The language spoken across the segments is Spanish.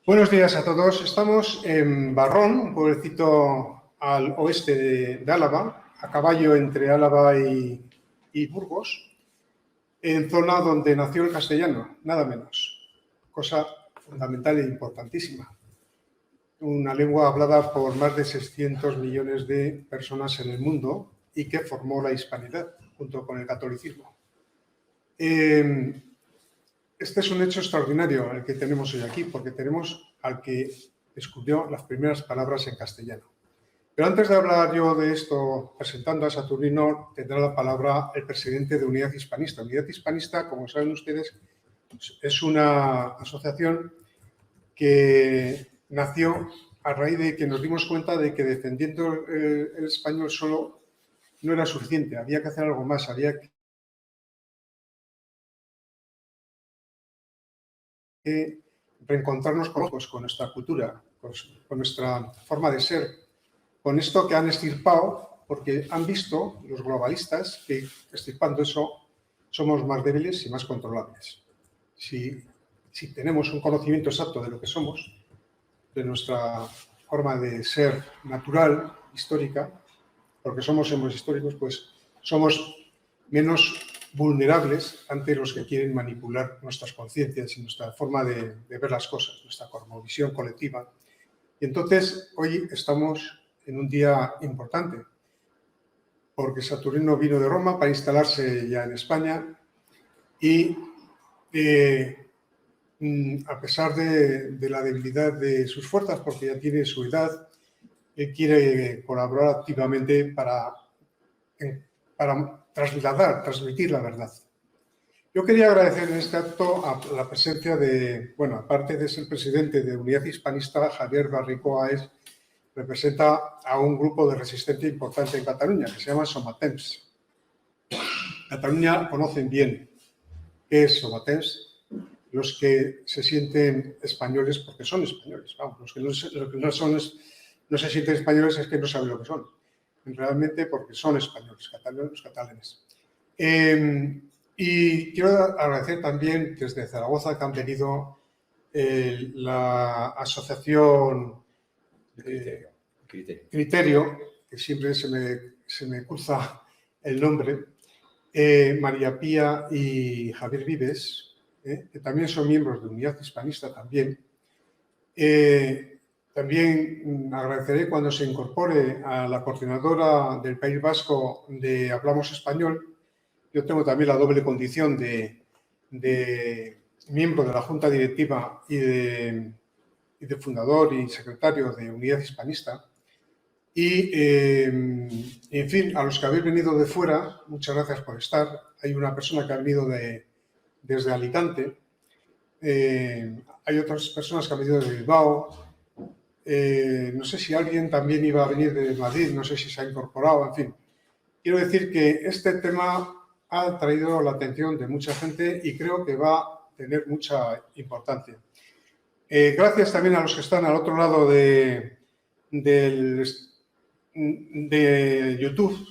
Buenos días a todos. Estamos en Barrón, un pueblecito al oeste de Álava, a caballo entre Álava y Burgos, en zona donde nació el castellano, nada menos. Cosa fundamental e importantísima. Una lengua hablada por más de 600 millones de personas en el mundo y que formó la hispanidad junto con el catolicismo. Este es un hecho extraordinario el que tenemos hoy aquí, porque tenemos al que descubrió las primeras palabras en castellano. Pero antes de hablar yo de esto, presentando a Saturnino, tendrá la palabra el presidente de Unidad Hispanista. Unidad Hispanista, como saben ustedes, es una asociación que nació a raíz de que nos dimos cuenta de que defendiendo el español solo no era suficiente, había que hacer algo más, había que reencontrarnos con nuestra cultura, con nuestra forma de ser, con esto que han extirpado, porque han visto los globalistas que extirpando eso somos más débiles y más controlables. Si tenemos un conocimiento exacto de lo que somos, de nuestra forma de ser natural, histórica, porque somos históricos, pues somos menos vulnerables ante los que quieren manipular nuestras conciencias y nuestra forma de ver las cosas, nuestra cosmovisión colectiva. Y entonces, hoy estamos en un día importante, porque Saturnino vino de Roma para instalarse ya en España y, a pesar de la debilidad de sus fuerzas, porque ya tiene su edad, él quiere colaborar activamente para transmitir la verdad. Yo quería agradecer en este acto a la presencia de, bueno, aparte de ser presidente de Unidad Hispanista, Javier Barricoaes representa a un grupo de resistencia importante en Cataluña, que se llama Somatemps. Cataluña conocen bien qué es Somatemps, los que se sienten españoles porque son españoles. Vamos, los que no se sienten españoles es que no saben lo que son. Realmente porque son españoles, los catalanes. Y quiero agradecer también desde Zaragoza que han venido la asociación Criterio, que siempre se me cruza el nombre, María Pía y Javier Vives, que también son miembros de Unidad Hispanista también. También agradeceré cuando se incorpore a la coordinadora del País Vasco de Hablamos Español. Yo tengo también la doble condición de miembro de la Junta Directiva y de fundador y secretario de Unidad Hispanista. Y, en fin, a los que habéis venido de fuera, muchas gracias por estar. Hay una persona que ha venido desde Alicante. Hay otras personas que han venido de Bilbao. No sé si alguien también iba a venir de Madrid, no sé si se ha incorporado, en fin. Quiero decir que este tema ha traído la atención de mucha gente y creo que va a tener mucha importancia. Gracias también a los que están al otro lado de YouTube,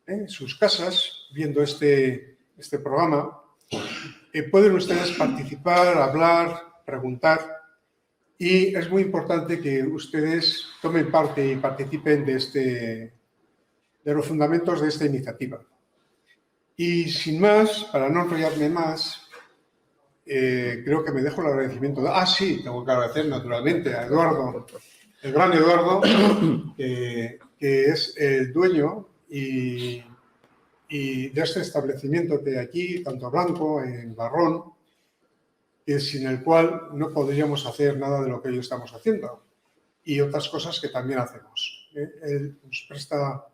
en sus casas, viendo este programa. Pueden ustedes participar, hablar, preguntar. Y es muy importante que ustedes tomen parte y participen de los fundamentos de esta iniciativa. Y sin más, para no enrollarme más, creo que me dejo el agradecimiento. Sí, tengo que agradecer naturalmente a Eduardo, el gran Eduardo, que es el dueño y de este establecimiento que hay aquí, Canto Blanco, en Barrón, sin el cual no podríamos hacer nada de lo que hoy estamos haciendo y otras cosas que también hacemos. Él nos presta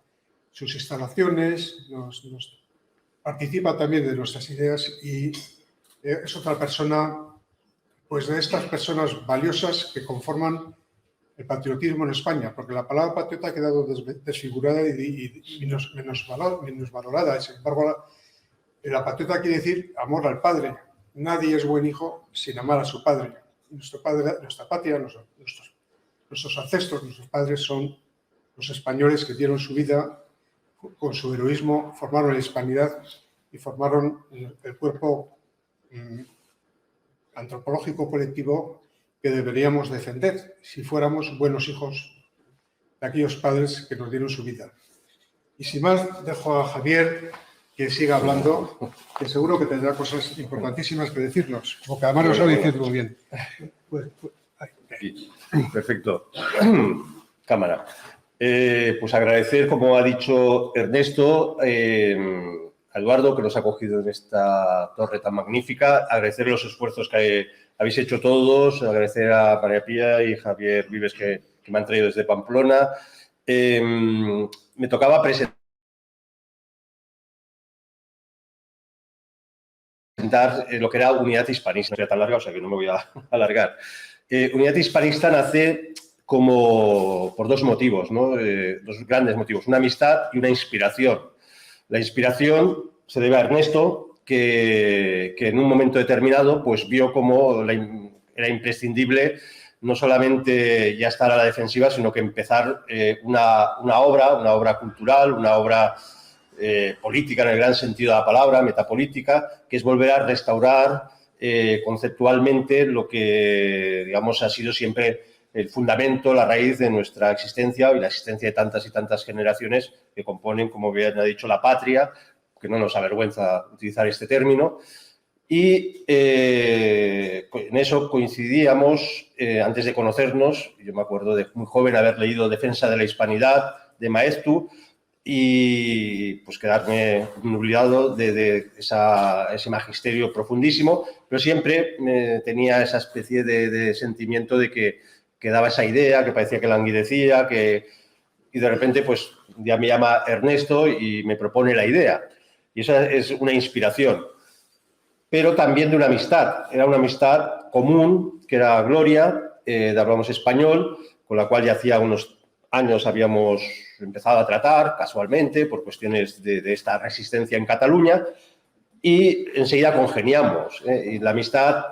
sus instalaciones, nos participa también de nuestras ideas y es otra persona, pues de estas personas valiosas que conforman el patriotismo en España, porque la palabra patriota ha quedado desfigurada y menosvalorada. Sin embargo, la patriota quiere decir amor al padre. Nadie es buen hijo sin amar a su padre. Nuestra patria, nuestros ancestros, nuestros padres son los españoles que dieron su vida con su heroísmo, formaron la hispanidad y formaron el cuerpo antropológico colectivo que deberíamos defender si fuéramos buenos hijos de aquellos padres que nos dieron su vida. Y sin más, dejo a Javier que siga hablando, que seguro que tendrá cosas importantísimas que decirnos, porque además lo sabe decir muy bien. Perfecto. Cámara. Pues agradecer, como ha dicho Ernesto, a Eduardo, que nos ha acogido en esta torre tan magnífica. Agradecer los esfuerzos que habéis hecho todos. Agradecer a María Pía y Javier Vives, que me han traído desde Pamplona. Me tocaba presentar lo que era Unidad Hispanista. No sea tan larga, o sea que no me voy a alargar. Unidad Hispanista nace por dos motivos, ¿no? Dos grandes motivos, una amistad y una inspiración. La inspiración se debe a Ernesto, que en un momento determinado pues, vio cómo era imprescindible no solamente ya estar a la defensiva, sino que empezar una obra cultural, una obra política en el gran sentido de la palabra, metapolítica, que es volver a restaurar conceptualmente lo que, digamos, ha sido siempre el fundamento, la raíz de nuestra existencia y la existencia de tantas y tantas generaciones que componen, como bien ha dicho, la patria, que no nos avergüenza utilizar este término. Y en eso coincidíamos antes de conocernos. Yo me acuerdo de muy joven haber leído Defensa de la Hispanidad de Maeztu y pues quedarme nublado de ese magisterio profundísimo, pero siempre tenía esa especie de sentimiento de que daba esa idea, que parecía que languidecía, y de repente pues un día me llama Ernesto y me propone la idea. Y esa es una inspiración, pero también de una amistad. Era una amistad común, que era Gloria, de Hablamos Español, con la cual ya hacía unos años habíamos empezado a tratar casualmente por cuestiones de esta resistencia en Cataluña, y enseguida congeniamos. Y la amistad,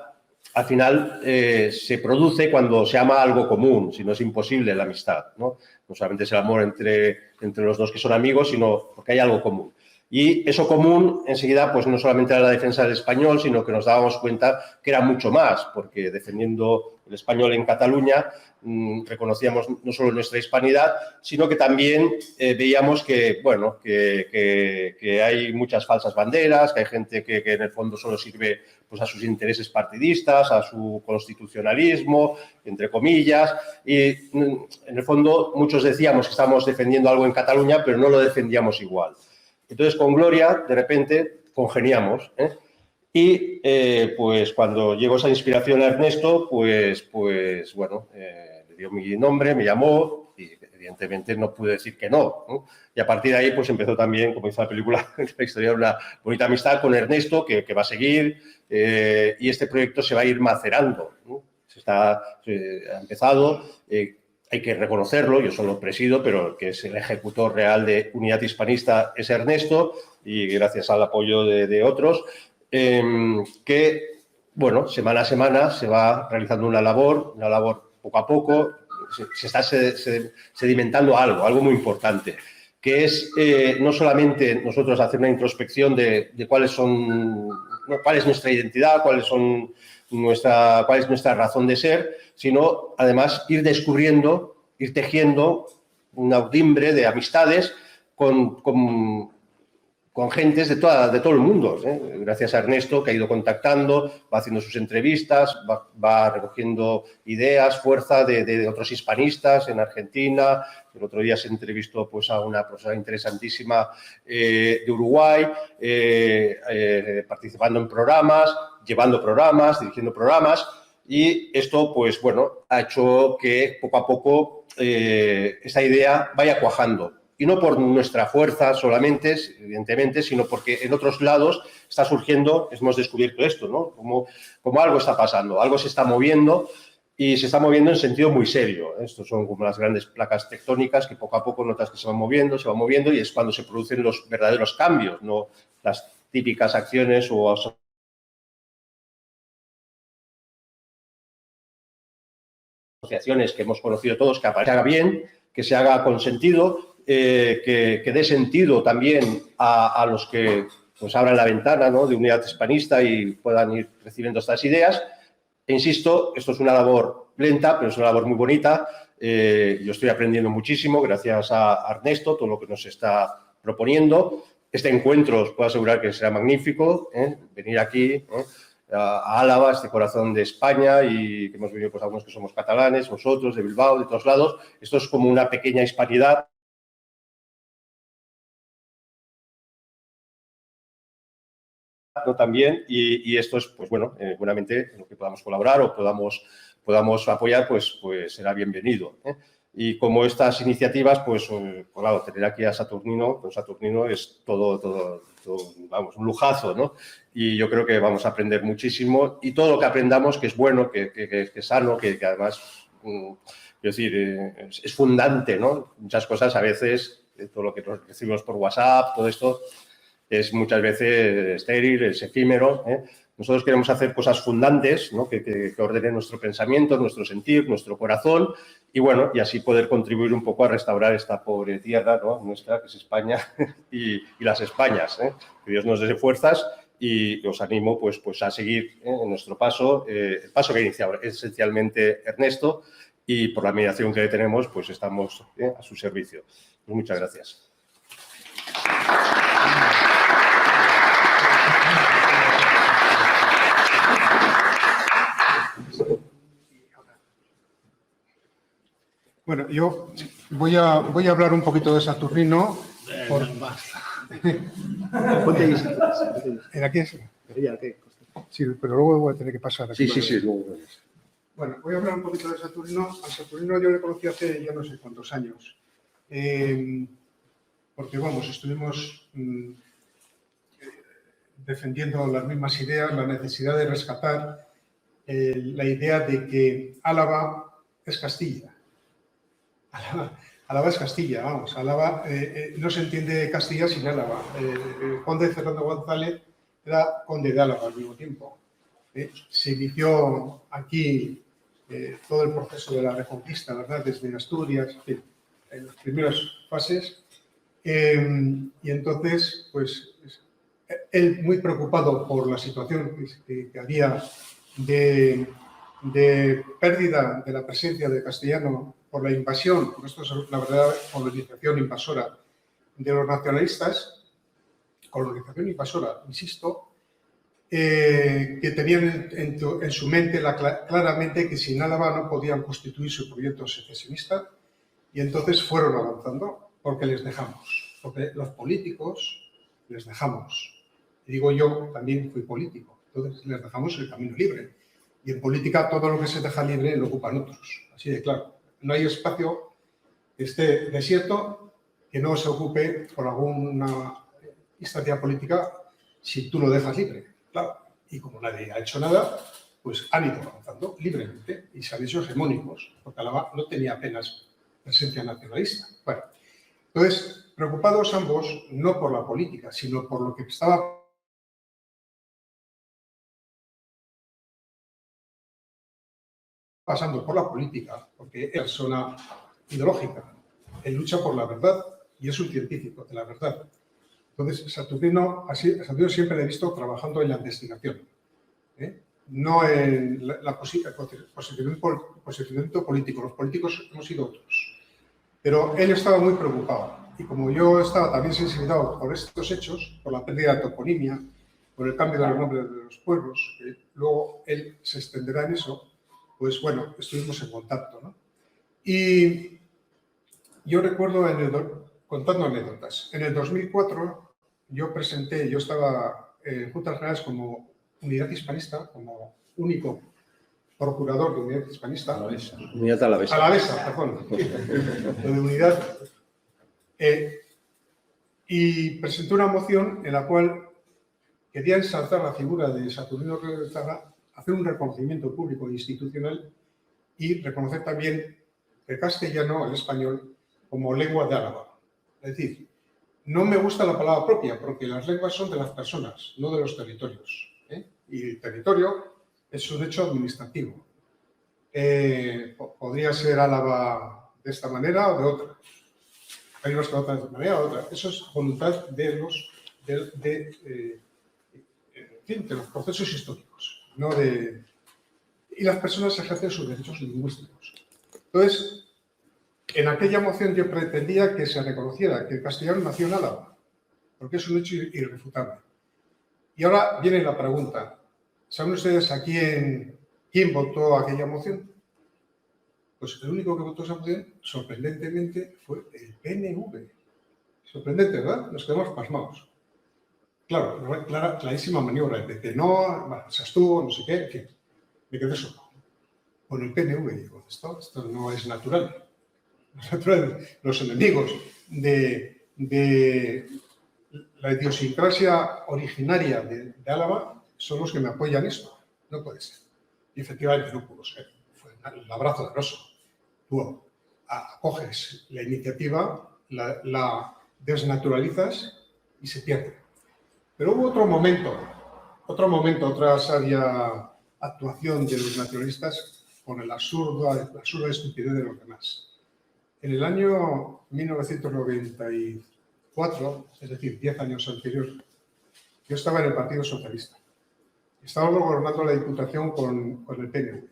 al final, se produce cuando se ama algo común, si no es imposible la amistad, ¿no? No solamente es el amor entre los dos que son amigos, sino porque hay algo común. Y eso común, enseguida, pues no solamente era la defensa del español, sino que nos dábamos cuenta que era mucho más, porque defendiendo el español en Cataluña reconocíamos no solo nuestra hispanidad, sino que también veíamos que, bueno, que hay muchas falsas banderas, que hay gente que en el fondo solo sirve pues, a sus intereses partidistas, a su constitucionalismo, entre comillas, y en el fondo muchos decíamos que estábamos defendiendo algo en Cataluña, pero no lo defendíamos igual. Entonces, con Gloria, de repente, congeniamos, y pues cuando llegó esa inspiración a Ernesto, pues bueno, le dio mi nombre, me llamó y evidentemente no pude decir que no, ¿no? Y a partir de ahí pues empezó también, como dice la película, la historia de una bonita amistad con Ernesto que va a seguir, y este proyecto se va a ir macerando, ¿no? Ha empezado, hay que reconocerlo, yo solo presido, pero el que es el ejecutor real de Unidad Hispanista es Ernesto, y gracias al apoyo de otros, que, bueno, semana a semana se va realizando una labor poco a poco, se está sedimentando algo muy importante, que es no solamente nosotros hacer una introspección de cuál es nuestra identidad, cuál es nuestra razón de ser, sino además ir descubriendo, ir tejiendo un audimbre de amistades con gentes de todo el mundo, ¿eh? Gracias a Ernesto, que ha ido contactando, va haciendo sus entrevistas, va recogiendo ideas, fuerza de otros hispanistas en Argentina. El otro día se entrevistó pues, a una profesora interesantísima de Uruguay, participando en programas, llevando programas, dirigiendo programas. Y esto, pues bueno, ha hecho que poco a poco esta idea vaya cuajando. Y no por nuestra fuerza solamente, evidentemente, sino porque en otros lados está surgiendo, hemos descubierto esto, ¿no? Como algo está pasando, algo se está moviendo y se está moviendo en sentido muy serio. Estos son como las grandes placas tectónicas que poco a poco notas que se van moviendo y es cuando se producen los verdaderos cambios, no las típicas acciones o asociaciones que hemos conocido todos, que haga bien, que se haga con sentido, que dé sentido también a los que pues, abran la ventana, ¿no? De Unidad Hispanista y puedan ir recibiendo estas ideas, E insisto, esto es una labor lenta, pero es una labor muy bonita. Yo estoy aprendiendo muchísimo gracias a Ernesto, todo lo que nos está proponiendo. Este encuentro os puedo asegurar que será magnífico, venir aquí a Álava, este corazón de España, y que hemos venido pues algunos que somos catalanes, vosotros, de Bilbao, de todos lados. Esto es como una pequeña hispanidad. También, y esto es, pues bueno, buenamente en lo que podamos colaborar o podamos apoyar, pues será bienvenido. Y como estas iniciativas, pues claro, tener aquí a Saturnino, pues Saturnino es todo, vamos, un lujazo, ¿no? Y yo creo que vamos a aprender muchísimo, y todo lo que aprendamos, que es bueno, que es sano, que además, quiero decir, es fundante, ¿no? Muchas cosas a veces, todo lo que recibimos por WhatsApp, todo esto, es muchas veces estéril, es efímero. Nosotros queremos hacer cosas fundantes, ¿no? que ordenen nuestro pensamiento, nuestro sentir, nuestro corazón, y bueno, y así poder contribuir un poco a restaurar esta pobre tierra, ¿no? Nuestra, que es España, y las Españas. Que Dios nos dé fuerzas, y os animo pues a seguir en nuestro paso, el paso que ha iniciado esencialmente Ernesto, y por la admiración que le tenemos, pues estamos a su servicio. Pues muchas gracias. Bueno, yo voy a hablar un poquito de Saturnino. ¿En aquí es? Sí, pero luego voy a tener que pasar aquí. Sí. Bueno, voy a hablar un poquito de Saturnino. A Saturnino yo le conocí hace ya no sé cuántos años. Porque, vamos, estuvimos defendiendo las mismas ideas, la necesidad de rescatar la idea de que Álava es Castilla. Álava es Castilla, vamos. Álava no se entiende Castilla sin Álava. El conde Fernando González era conde de Álava al mismo tiempo. Se inició aquí todo el proceso de la Reconquista, ¿verdad? Desde Asturias, en las primeras fases. Y entonces, pues, él muy preocupado por la situación que había de pérdida de la presencia del castellano por la invasión, esto es la verdad, colonización invasora de los nacionalistas, colonización invasora, insisto, que tenían en su mente claramente que sin Álava no podían constituir su proyecto secesionista, y entonces fueron avanzando porque les dejamos, porque los políticos les dejamos. Y digo, yo también fui político, entonces les dejamos el camino libre. Y en política todo lo que se deja libre lo ocupan otros, así de claro. No hay espacio que esté desierto que no se ocupe por alguna instancia política si tú lo dejas libre, claro. Y como nadie ha hecho nada, pues han ido avanzando libremente y se han hecho hegemónicos, porque Álava no tenía apenas presencia nacionalista. Bueno, entonces, preocupados ambos, no por la política, sino por lo que estaba pasando por la política, porque es persona ideológica. Él lucha por la verdad y es un científico de la verdad. Entonces, Saturnino siempre le he visto trabajando en la investigación, no en el posicionamiento político. Los políticos hemos sido otros. Pero él estaba muy preocupado. Y como yo estaba también sensibilizado por estos hechos, por la pérdida de toponimia, por el cambio de los nombres de los pueblos, que luego él se extenderá en eso, pues bueno, estuvimos en contacto, ¿no? Y yo recuerdo, contando anécdotas, en el 2004 yo estaba en Juntas Generales como unidad hispanista, como único procurador de unidad hispanista. Unidad alavesa. Alavesa, perdón. De unidad. Y presenté una moción en la cual quería ensalzar la figura de Saturnino Rezaga, hacer un reconocimiento público e institucional y reconocer también el castellano, el español, como lengua de Álava. Es decir, no me gusta la palabra propia, porque las lenguas son de las personas, no de los territorios. Y el territorio es un hecho administrativo. Podría ser Álava de esta manera o de otra. Hay unos que votan de esta manera o de otra. Eso es voluntad de los procesos históricos, no de... y las personas ejercen sus derechos lingüísticos. Entonces, en aquella moción yo pretendía que se reconociera que el castellano nació en Álava, porque es un hecho irrefutable. Y ahora viene la pregunta. ¿Saben ustedes a quién votó aquella moción? Pues el único que votó esa moción, sorprendentemente, fue el PNV. Sorprendente, ¿verdad? Nos quedamos pasmados. Claro, clarísima maniobra. El PP no, bueno, se abstuvo, no sé qué, en fin. Me quedé solo. Con el PNV digo, esto no es natural. No es natural. Los enemigos de la idiosincrasia originaria de Álava son los que me apoyan esto. No puede ser. Y efectivamente no pudo ser. Fue el abrazo del oso. Tú acoges la iniciativa, la desnaturalizas y se pierde. Pero hubo otro momento, otra sabia actuación de los naturalistas con la absurda estupidez de los demás. En el año 1994, es decir, 10 años anterior, yo estaba en el Partido Socialista. Estaba gobernando la Diputación con el PNV.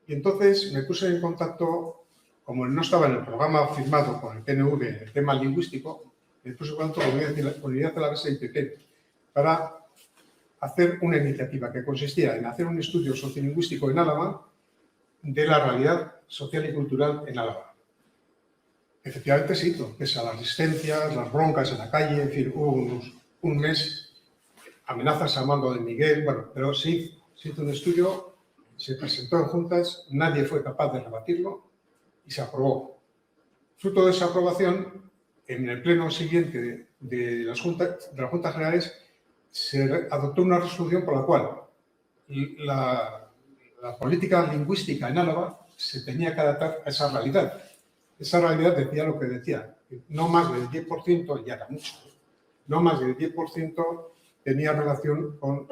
Y entonces me puse en contacto, como no estaba en el programa firmado con el PNV en el tema lingüístico, me puse en contacto con Unidad Alavesa y PP para hacer una iniciativa que consistía en hacer un estudio sociolingüístico en Álava de la realidad social y cultural en Álava. Efectivamente se hizo, pese a las resistencias, las broncas en la calle, en fin, hubo un mes, amenazas a mando de Miguel, bueno, pero se hizo un estudio, se presentó en juntas, nadie fue capaz de rebatirlo y se aprobó. Fruto de esa aprobación, en el pleno siguiente de las Juntas Generales, se adoptó una resolución por la cual la política lingüística en Álava se tenía que adaptar a esa realidad. Esa realidad decía lo que decía, no más del 10%, ya era mucho, no más del 10% tenía relación con,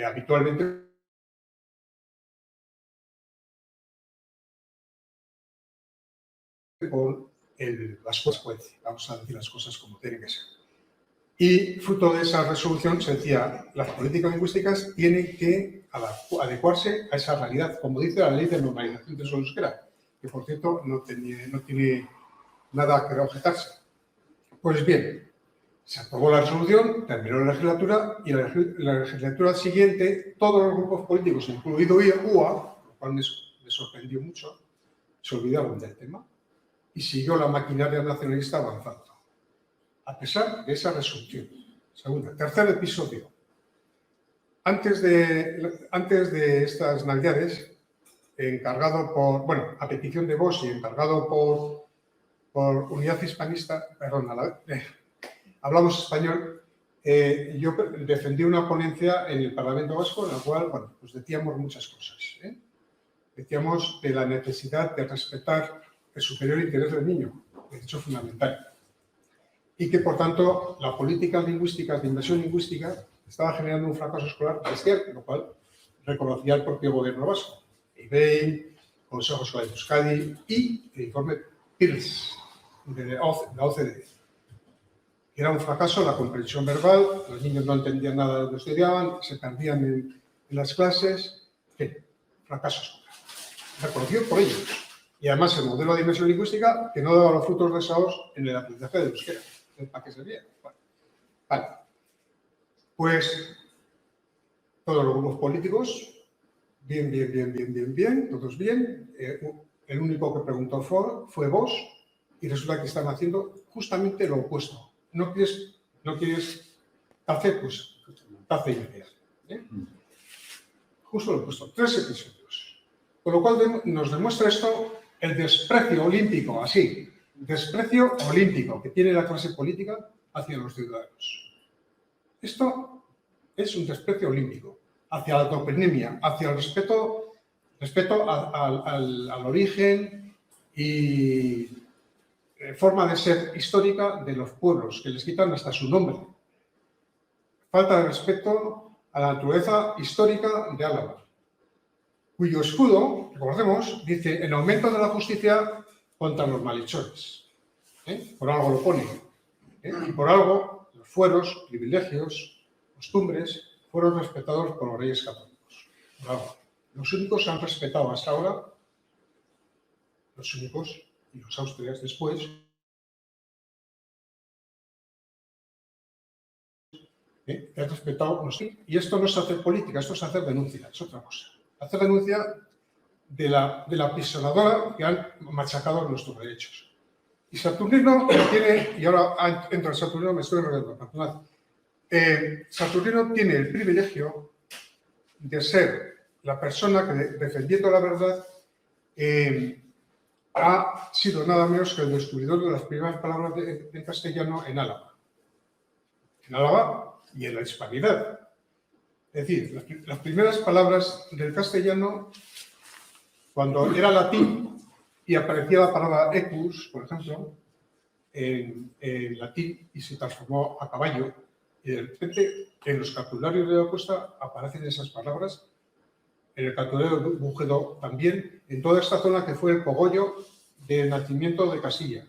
habitualmente, con las cosas, vamos a decir las cosas como tienen que ser. Y fruto de esa resolución se decía, las políticas lingüísticas tienen que adecuarse a esa realidad, como dice la ley de normalización del euskera, que por cierto no tiene nada que objetarse. Pues bien, se aprobó la resolución, terminó la legislatura y la legislatura siguiente, todos los grupos políticos, incluido UA, lo cual me sorprendió mucho, se olvidaron del tema y siguió la maquinaria nacionalista avanzando, a pesar de esa resolución. Tercer episodio. Antes de estas Navidades, encargado por, bueno, a petición de Bosch y encargado por Unidad Hispanista, perdón, hablamos español, yo defendí una ponencia en el Parlamento Vasco en la cual, bueno, pues decíamos muchas cosas. Decíamos de la necesidad de respetar el superior interés del niño, derecho fundamental. Y que, por tanto, la política lingüística, de inversión lingüística, estaba generando un fracaso escolar bestial, lo cual reconocía el propio gobierno vasco. IBEI, Consejo Escolar de Euskadi y el informe PIRLS de la OCDE. Era un fracaso la comprensión verbal, los niños no entendían nada de lo que estudiaban, se perdían en las clases, en fin, fracaso escolar. Reconocido por ellos. Y además el modelo de inversión lingüística que no daba los frutos deseados en el aprendizaje del euskera. ¿Para qué servía? Vale. Pues todos los grupos políticos, bien, todos bien. El único que preguntó fue Bosch y resulta que están haciendo justamente lo opuesto. ¿No quieres café? Pues café y media. Justo lo opuesto. 3 episodios. Con lo cual nos demuestra esto el desprecio olímpico, así, desprecio olímpico que tiene la clase política hacia los ciudadanos. Esto es un desprecio olímpico hacia la toponimia, hacia el respeto al origen y forma de ser histórica de los pueblos, que les quitan hasta su nombre. Falta de respeto a la naturaleza histórica de Álava, cuyo escudo, recordemos, dice en aumento de la justicia contra los malhechores. Por algo lo pone. Y por algo los fueros, privilegios, costumbres, fueron respetados por los reyes católicos. Por algo. Los únicos que han respetado hasta ahora, los únicos, y los austrias después, que han respetado, y esto no es hacer política, esto es hacer denuncia, es otra cosa. Hacer denuncia de la apisonadora que han machacado nuestros derechos. Y Saturnino tiene, y ahora entra en Saturnino, me estoy enrollando, perdonad. Saturnino tiene el privilegio de ser la persona que, defendiendo la verdad, ha sido nada menos que el descubridor de las primeras palabras en castellano en Álava. En Álava y en la Hispanidad. Es decir, las primeras palabras del castellano, cuando era latín y aparecía la palabra ecus, por ejemplo, en latín y se transformó a caballo, y de repente en los cartularios de la costa aparecen esas palabras, en el cartulario de Bújedo también, en toda esta zona que fue el cogollo del nacimiento de Castilla.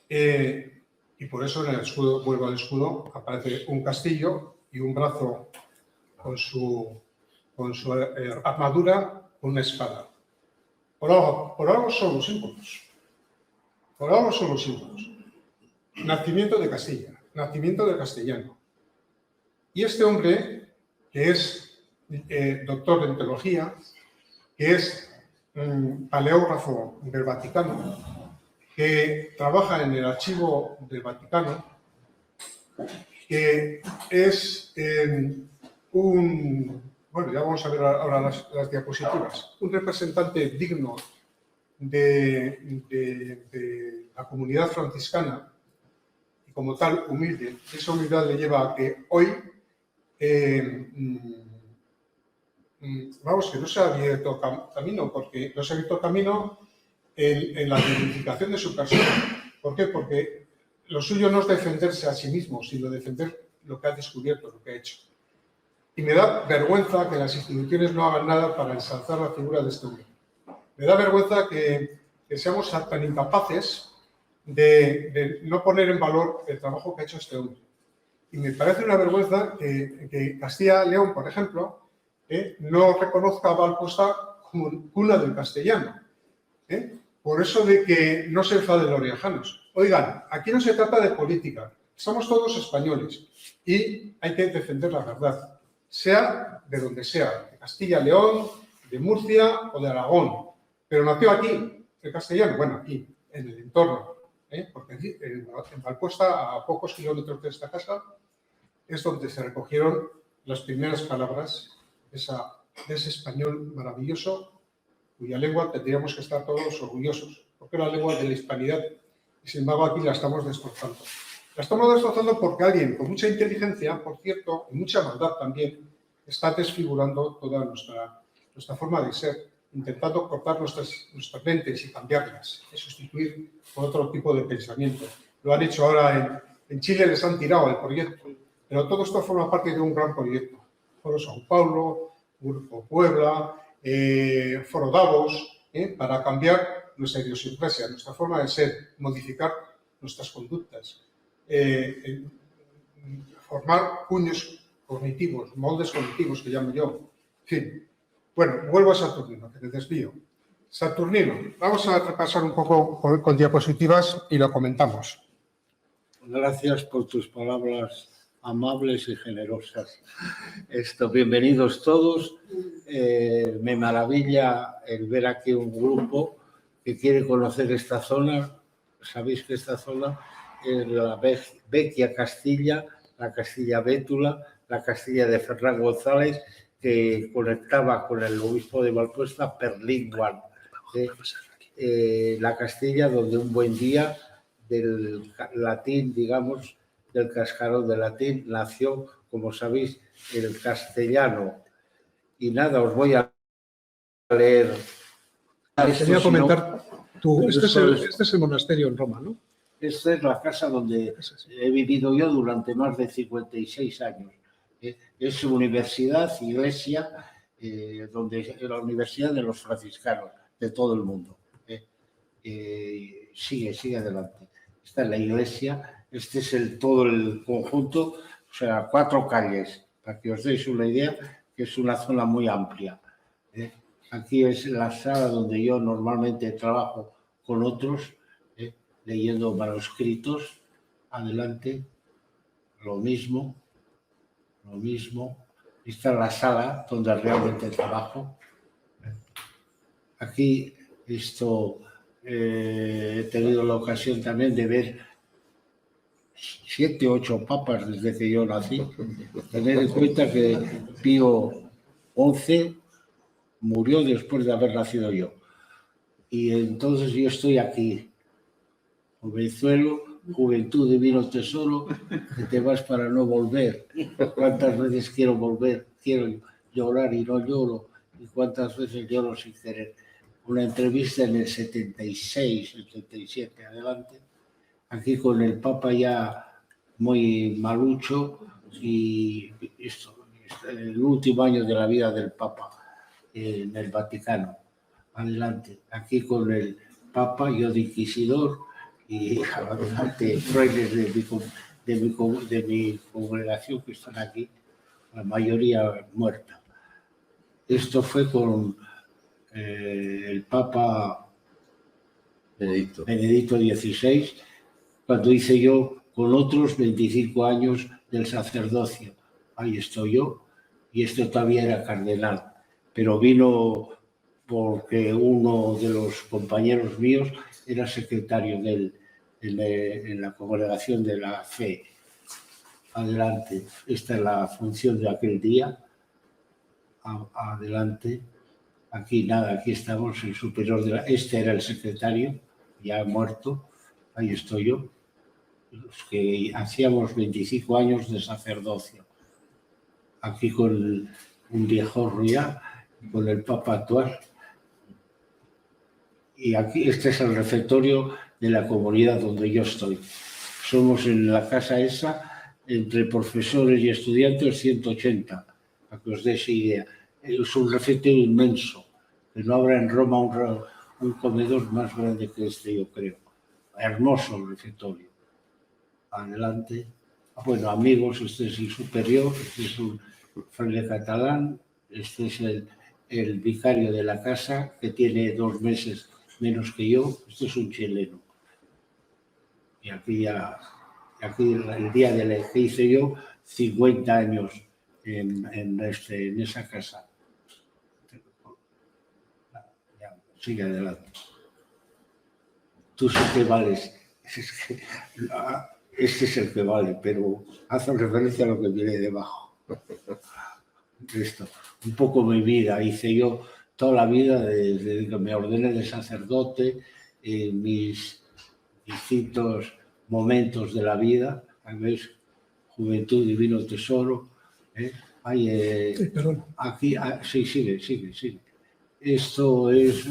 Y por eso en el escudo, vuelvo al escudo, aparece un castillo y un brazo con su armadura, con una espada. Por algo son los símbolos. Por algo son los símbolos. Nacimiento de Castilla, nacimiento del castellano. Y este hombre, que es doctor en teología, que es paleógrafo del Vaticano, que trabaja en el archivo del Vaticano, que es bueno, ya vamos a ver ahora las diapositivas, un representante digno de la comunidad franciscana y como tal humilde. Esa humildad le lleva a que hoy, vamos, que no se ha abierto camino, porque no se ha abierto camino en la dignificación de su persona. ¿Por qué? Porque lo suyo no es defenderse a sí mismo, sino defender lo que ha descubierto, lo que ha hecho. Y me da vergüenza que las instituciones no hagan nada para ensalzar la figura de este hombre. Me da vergüenza que seamos tan incapaces de no poner en valor el trabajo que ha hecho este hombre. Y me parece una vergüenza que Castilla y León, por ejemplo, no reconozca a Valcosta como cuna del castellano. Por eso de que no se enfaden los riojanos. Oigan, aquí no se trata de política. Somos todos españoles y hay que defender la verdad, sea de donde sea, de Castilla y León, de Murcia o de Aragón. Pero nació aquí, el castellano, bueno, aquí, en el entorno, porque aquí, en Valcosta, a pocos kilómetros de esta casa, es donde se recogieron las primeras palabras de ese español maravilloso, cuya lengua tendríamos que estar todos orgullosos, porque es la lengua de la hispanidad, y sin embargo aquí la estamos destrozando. La estamos destrozando porque alguien con mucha inteligencia, por cierto, y mucha maldad también, está desfigurando toda nuestra forma de ser, intentando cortar nuestras mentes y cambiarlas, y sustituir por otro tipo de pensamiento. Lo han hecho ahora en Chile, les han tirado el proyecto, pero todo esto forma parte de un gran proyecto. Foro São Paulo, Grupo Puebla, Foro Davos, para cambiar nuestra idiosincrasia, nuestra forma de ser, modificar nuestras conductas, formar cuños cognitivos, moldes cognitivos que llamo yo. En fin. Bueno, vuelvo a Saturnino, que te desvío. Saturnino, vamos a repasar un poco con diapositivas y lo comentamos. Gracias por tus palabras amables y generosas. Bienvenidos todos. Me maravilla el ver aquí un grupo que quiere conocer esta zona. Sabéis que esta zona es la Vecchia Castilla, la Castilla Bétula, la Castilla de Ferran González, que conectaba con el obispo de Valcosta per linguam. La Castilla donde un buen día del latín, digamos, del cascarón del latín, nació, como sabéis, el castellano. Y nada, os voy a leer. Quería comentar, este es el monasterio en Roma, ¿no? Esta es la casa donde he vivido yo durante más de 56 años. Es universidad, iglesia, donde es la universidad de los franciscanos, de todo el mundo. Sigue adelante. Esta es la iglesia, todo el conjunto, o sea, 4 calles, para que os deis una idea, que es una zona muy amplia. Aquí es la sala donde yo normalmente trabajo con otros, leyendo manuscritos. Adelante, lo mismo. Esta es la sala donde realmente trabajo. Aquí he tenido la ocasión también de ver 7 u 8 papas desde que yo nací. Tener en cuenta que Pío XI murió después de haber nacido yo. Y entonces yo estoy aquí, jovenzuelo, juventud divino tesoro, que te vas para no volver. ¿Cuántas veces quiero volver? Quiero llorar y no lloro. ¿Y cuántas veces lloro sin querer? Una entrevista en el 76, 77, adelante. Aquí con el Papa ya muy malucho y el último año de la vida del Papa en el Vaticano. Adelante. Aquí con el Papa, yo de inquisidor, y adelante frailes de mi congregación que están aquí, la mayoría muerta. Esto fue con el Papa Benedicto XVI, cuando hice yo con otros 25 años del sacerdocio. Ahí estoy yo, y esto todavía era cardenal, pero vino porque uno de los compañeros míos era secretario en la congregación de la fe. Adelante, esta es la función de aquel día. Adelante, aquí nada, aquí estamos, el superior este era el secretario, ya muerto, ahí estoy yo, los que hacíamos 25 años de sacerdocio. Aquí con un viejo ya, con el Papa actual. Y aquí este es el refectorio de la comunidad donde yo estoy. Somos en la casa esa, entre profesores y estudiantes, 180, para que os deis idea. Es un refectorio inmenso, que no habrá en Roma un comedor más grande que este, yo creo. Hermoso el refectorio. Adelante. Bueno, amigos, este es el superior, este es un fraile catalán, este es el vicario de la casa, que tiene 2 meses menos que yo, este es un chileno. Y aquí el día de la que hice yo, 50 años en esa casa. Sigue adelante. Tú sí que vales. Este es el que vale, pero hace referencia a lo que viene debajo. Esto, un poco mi vida, hice yo toda la vida desde que me ordené de sacerdote, mis distintos momentos de la vida, ¿ves? Juventud, divino tesoro. Aquí, sí, sigue. Esto es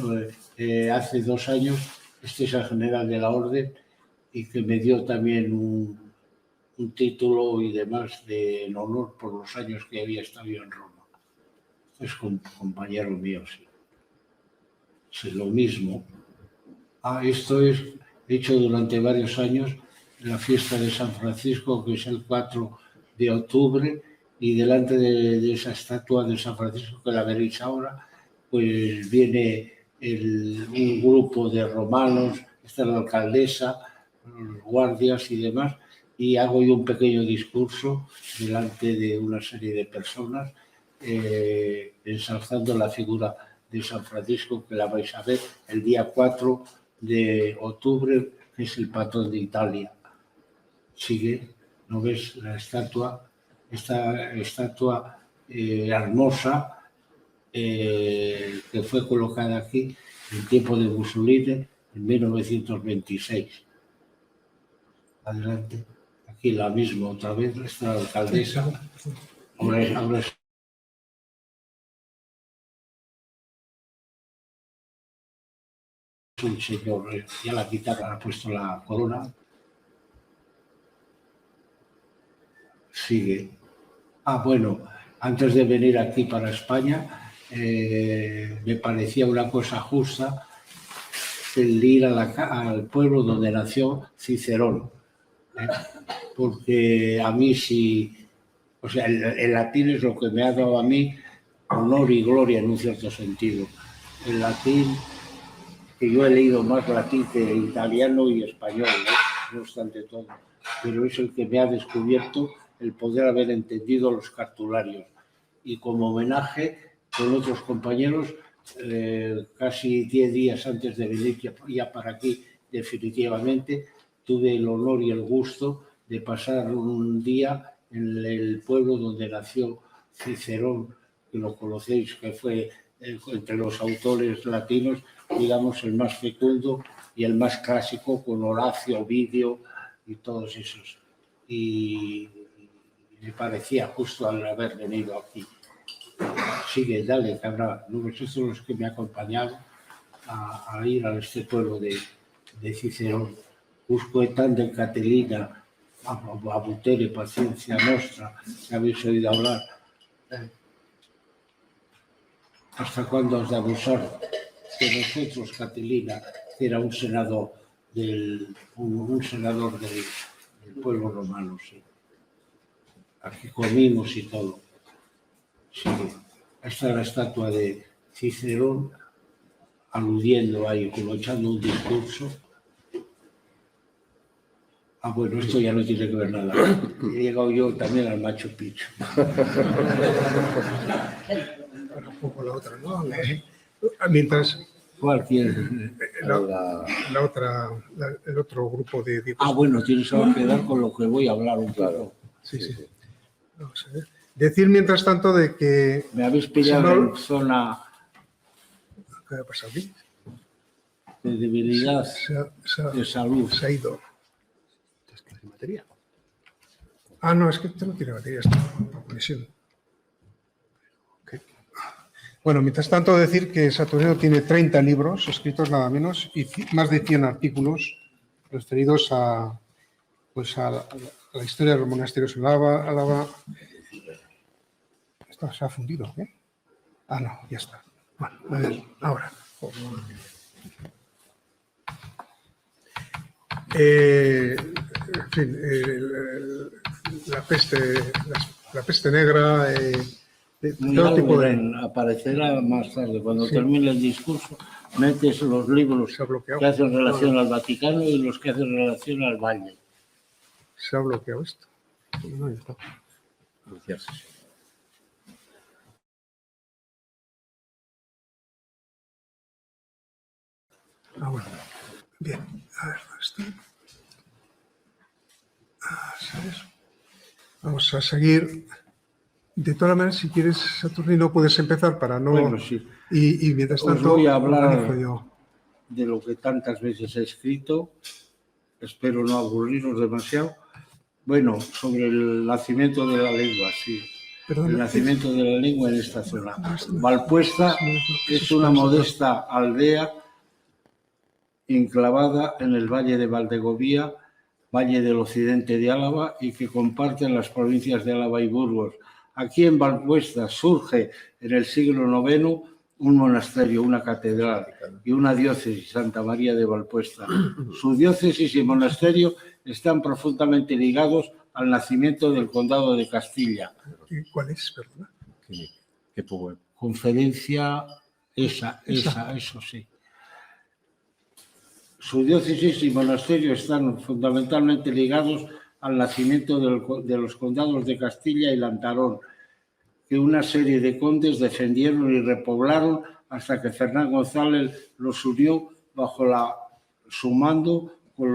hace 2 años, este es el general de la orden y que me dio también un título y demás en honor por los años que había estado yo en Roma. Es compañero mío, sí. Es lo mismo. Esto es hecho durante varios años la fiesta de San Francisco, que es el 4 de octubre, y delante de esa estatua de San Francisco, que la veréis ahora, pues viene un grupo de romanos, está la alcaldesa, los guardias y demás, y hago yo un pequeño discurso delante de una serie de personas ensalzando la figura de San Francisco, que la vais a ver el día 4 de octubre, que es el patrón de Italia. Sigue, ¿no ves la estatua? Esta estatua hermosa que fue colocada aquí en tiempo de Mussolini en 1926. Adelante. Aquí la misma otra vez, está la alcaldesa. Ahora es un señor, ya la guitarra ha puesto la corona. Sigue. Bueno, antes de venir aquí para España, me parecía una cosa justa el ir al pueblo donde nació Cicerón, porque a mí el latín es lo que me ha dado a mí honor y gloria en un cierto sentido. El latín, que yo he leído más latín que italiano y español, no obstante todo, pero es el que me ha descubierto el poder haber entendido los cartularios. Y como homenaje, con otros compañeros, casi 10 días antes de venir ya para aquí definitivamente, tuve el honor y el gusto de pasar un día en el pueblo donde nació Cicerón, que lo conocéis, que fue entre los autores latinos, digamos, el más fecundo y el más clásico, con Horacio, Ovidio y todos esos. Y me parecía justo al haber venido aquí. Sigue, dale, cabrón. Estos son los que me acompañaron a ir a este pueblo de Cicerón. Uscoetan de Catelina, a butere, paciencia nostra, que habéis oído hablar. ¿Hasta cuándo has de abusar de nosotros, Catelina, que era un senador del pueblo romano? Sí. Aquí comimos y todo. Sí. Esta es la estatua de Cicerón, aludiendo ahí, como echando un discurso. Ah, bueno, esto ya no tiene que ver nada. He llegado yo también al Machu Picchu. Ahora un poco la otra, ¿no? Mientras ¿Cuál quieres? el otro grupo de Ah, bueno, tienes que dar con lo que voy a hablar un poco. Sí. Vamos a ver. Decir, mientras tanto, de que... Me habéis pillado en zona... ¿Qué ha pasado aquí? De debilidad, de salud. Se ha ido. ¿Batería? Ah, no, es que no tiene batería esta conexión. Okay. Bueno, mientras tanto, decir que Saturnino tiene 30 libros escritos nada menos y más de 100 artículos referidos a la historia de los monasterios en Álava. Esto se ha fundido, ¿eh? Ah, no, ya está. Bueno, a ver, ahora. En fin, la peste negra, todo tipo de... Aparecerá más tarde. Cuando termine el discurso, metes los libros que hacen relación al Vaticano y los que hacen relación al Valle. Se ha bloqueado esto. No, ya está. Gracias. Ah, bueno. Bien, a ver, ¿dónde está? Vamos a seguir. De todas maneras, si quieres, Saturnino, puedes empezar para no... Bueno, sí. Y mientras Os tanto... voy a hablar de lo que tantas veces he escrito. Espero no aburriros demasiado. Bueno, sobre el nacimiento de la lengua, sí. Perdón, el nacimiento de la lengua en esta zona. Valpuesta es una modesta aldea enclavada en el valle de Valdegovía, valle del occidente de Álava, y que comparten las provincias de Álava y Burgos. Aquí en Valpuesta surge en el siglo IX un monasterio, una catedral y una diócesis, Santa María de Valpuesta. Su diócesis y monasterio están profundamente ligados al nacimiento del condado de Castilla. ¿Cuál es? Perdona. ¿Qué conferencia? Eso sí. Su diócesis y monasterio están fundamentalmente ligados al nacimiento de los condados de Castilla y Lantarón, que una serie de condes defendieron y repoblaron hasta que Fernán González los unió bajo su mando con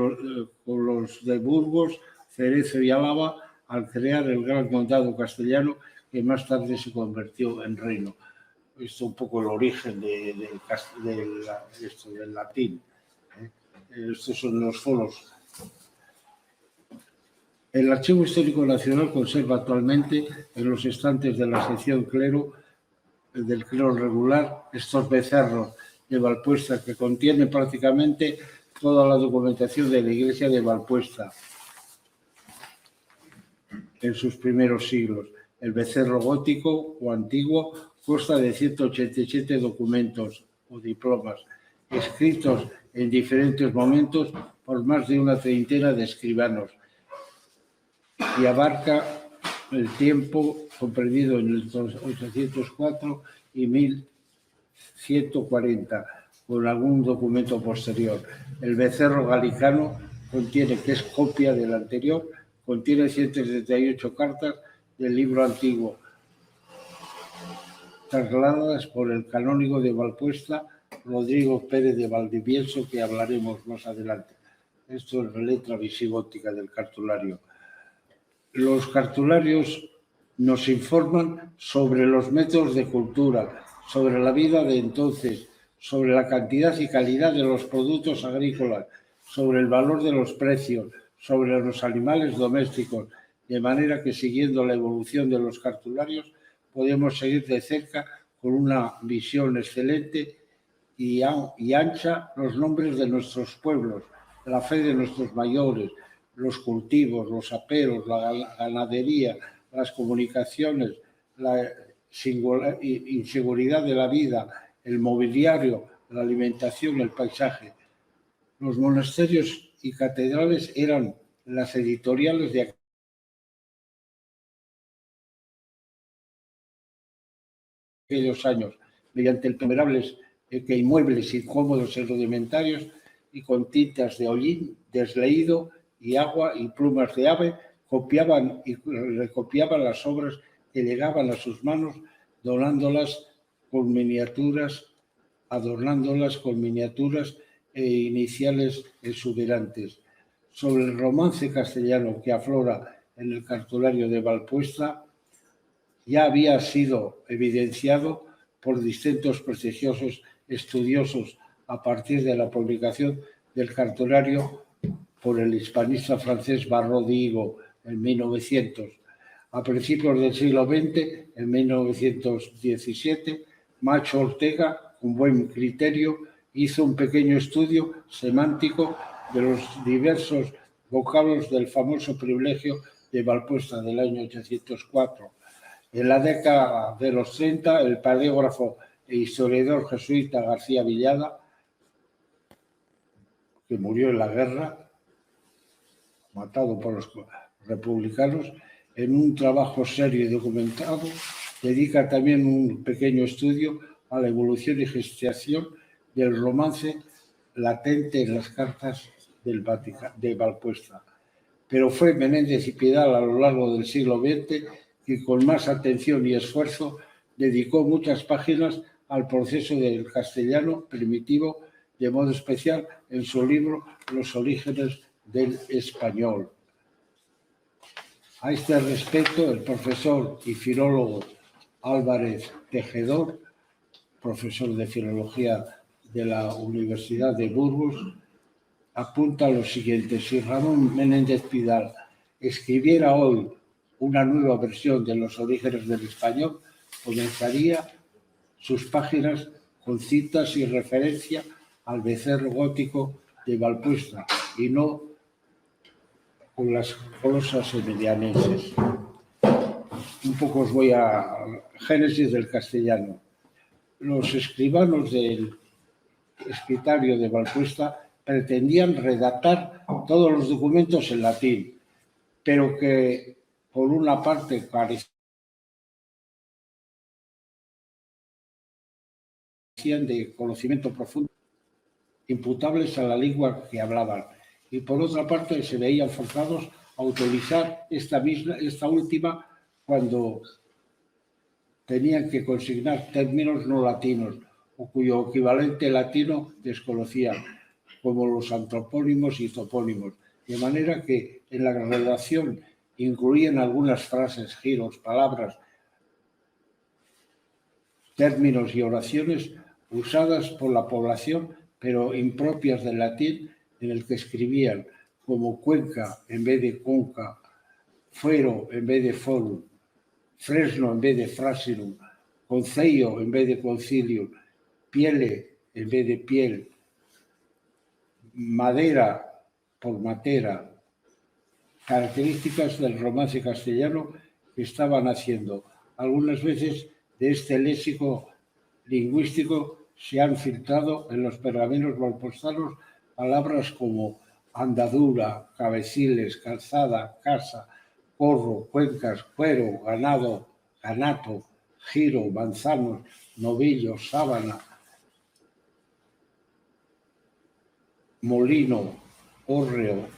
los de Burgos, Cerezo y Álava, al crear el gran condado castellano, que más tarde se convirtió en reino. Esto es un poco el origen del latín. Estos son los foros. El Archivo Histórico Nacional conserva actualmente en los estantes de la sección del clero regular estos becerros de Valpuesta, que contienen prácticamente toda la documentación de la iglesia de Valpuesta en sus primeros siglos. El becerro gótico o antiguo consta de 187 documentos o diplomas escritos en diferentes momentos por más de una treintena de escribanos y abarca el tiempo comprendido en el 804 y 1140, con algún documento posterior. El Becerro Galicano contiene, que es copia del anterior, contiene 178 cartas del libro antiguo, trasladadas por el canónigo de Valpuesta, Rodrigo Pérez de Valdivieso, que hablaremos más adelante. Esto es la letra visigótica del cartulario. Los cartularios nos informan sobre los métodos de cultura, sobre la vida de entonces, sobre la cantidad y calidad de los productos agrícolas, sobre el valor de los precios, sobre los animales domésticos, de manera que siguiendo la evolución de los cartularios podemos seguir de cerca con una visión excelente y ancha los nombres de nuestros pueblos, la fe de nuestros mayores, los cultivos, los aperos, la ganadería, las comunicaciones, la inseguridad de la vida, el mobiliario, la alimentación, el paisaje. Los monasterios y catedrales eran las editoriales de aquellos años, mediante imponderables inmuebles incómodos y rudimentarios y con tintas de hollín, desleído y agua y plumas de ave, copiaban y recopiaban las obras que llegaban a sus manos, adornándolas con miniaturas e iniciales exuberantes. Sobre el romance castellano que aflora en el cartulario de Valpuesta, ya había sido evidenciado por distintos prestigiosos estudiosos a partir de la publicación del cartulario por el hispanista francés Barrault d'Higo en 1900. A principios del siglo XX, en 1917, Macho Ortega, con buen criterio, hizo un pequeño estudio semántico de los diversos vocablos del famoso privilegio de Valpuesta del año 804. En la década de los 30, el paleógrafo e historiador jesuita García Villada, que murió en la guerra, matado por los republicanos, en un trabajo serio y documentado, dedica también un pequeño estudio a la evolución y gestación del romance latente en las cartas de Valpuesta. Pero fue Menéndez y Pidal a lo largo del siglo XX que con más atención y esfuerzo dedicó muchas páginas al proceso del castellano primitivo, de modo especial en su libro Los orígenes del español. A este respecto, el profesor y filólogo Álvarez Tejedor, profesor de filología de la Universidad de Burgos, apunta lo siguiente: si Ramón Menéndez Pidal escribiera hoy una nueva versión de Los orígenes del español, comenzaría sus páginas con citas y referencia al becerro gótico de Valpuesta y no con las glosas emilianenses. Un poco os voy a Génesis del castellano. Los escribanos del escritario de Valpuesta pretendían redactar todos los documentos en latín, pero que por una parte carecían de conocimiento profundo, imputables a la lengua que hablaban, y por otra parte se veían forzados a utilizar esta última cuando tenían que consignar términos no latinos o cuyo equivalente latino desconocían, como los antropónimos y topónimos, de manera que en la redacción incluían algunas frases, giros, palabras, términos y oraciones usadas por la población, pero impropias del latín, en el que escribían, como Cuenca en vez de Conca, Fuero en vez de Forum, Fresno en vez de Frasinum, Concello en vez de Concilium, Piele en vez de Piel, Madera por Matera, características del romance castellano que estaban haciendo. Algunas veces de este léxico lingüístico se han filtrado en los pergaminos valpuestanos palabras como andadura, cabeciles, calzada, casa, corro, cuencas, cuero, ganado, Ganato, Giro, Manzanos, Novillo, Sábana, Molino, Hórreo,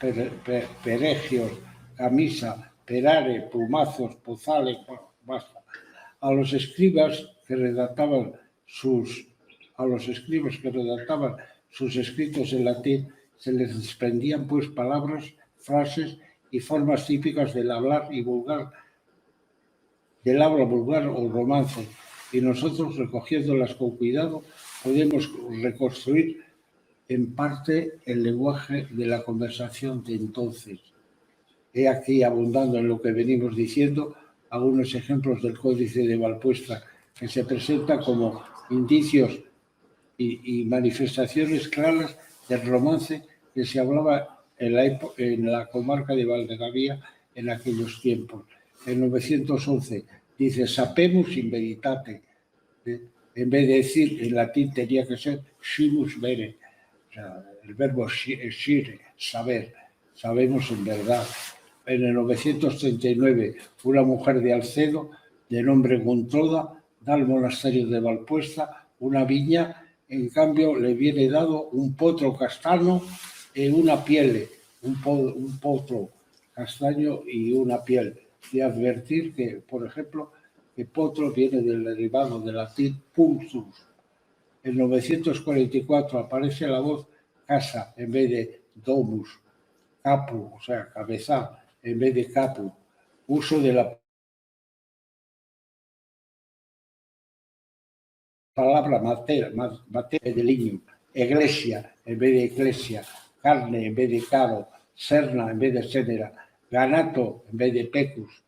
Peregios, Camisa, Perare, Plumazos, Pozales, basta. A los escribas que redactaban sus escritos en latín se les desprendían pues palabras, frases y formas típicas del habla vulgar o romance, y nosotros, recogiéndolas con cuidado, podemos reconstruir en parte el lenguaje de la conversación de entonces. He aquí, abundando en lo que venimos diciendo, algunos ejemplos del Códice de Valpuesta que se presentan como indicios y manifestaciones claras del romance que se hablaba en la comarca de Valdegavía en aquellos tiempos. En 911 dice sapemos in veritate. En vez de decir en latín tenía que ser scimus vere. O sea, el verbo scire, saber, sabemos en verdad. En el 939, una mujer de Alcedo, de nombre Gontroda, da al monasterio de Valpuesta una viña, en cambio le viene dado un potro castaño y una piel, un potro castaño y una piel. De advertir que, por ejemplo, que potro viene del derivado del latín punctus. En 944 aparece la voz casa en vez de domus, capu, o sea, cabeza, en vez de capu. Uso de la palabra materia de lignum, iglesia en vez de eclesia, carne en vez de caro, serna en vez de sénera, ganato en vez de pecus.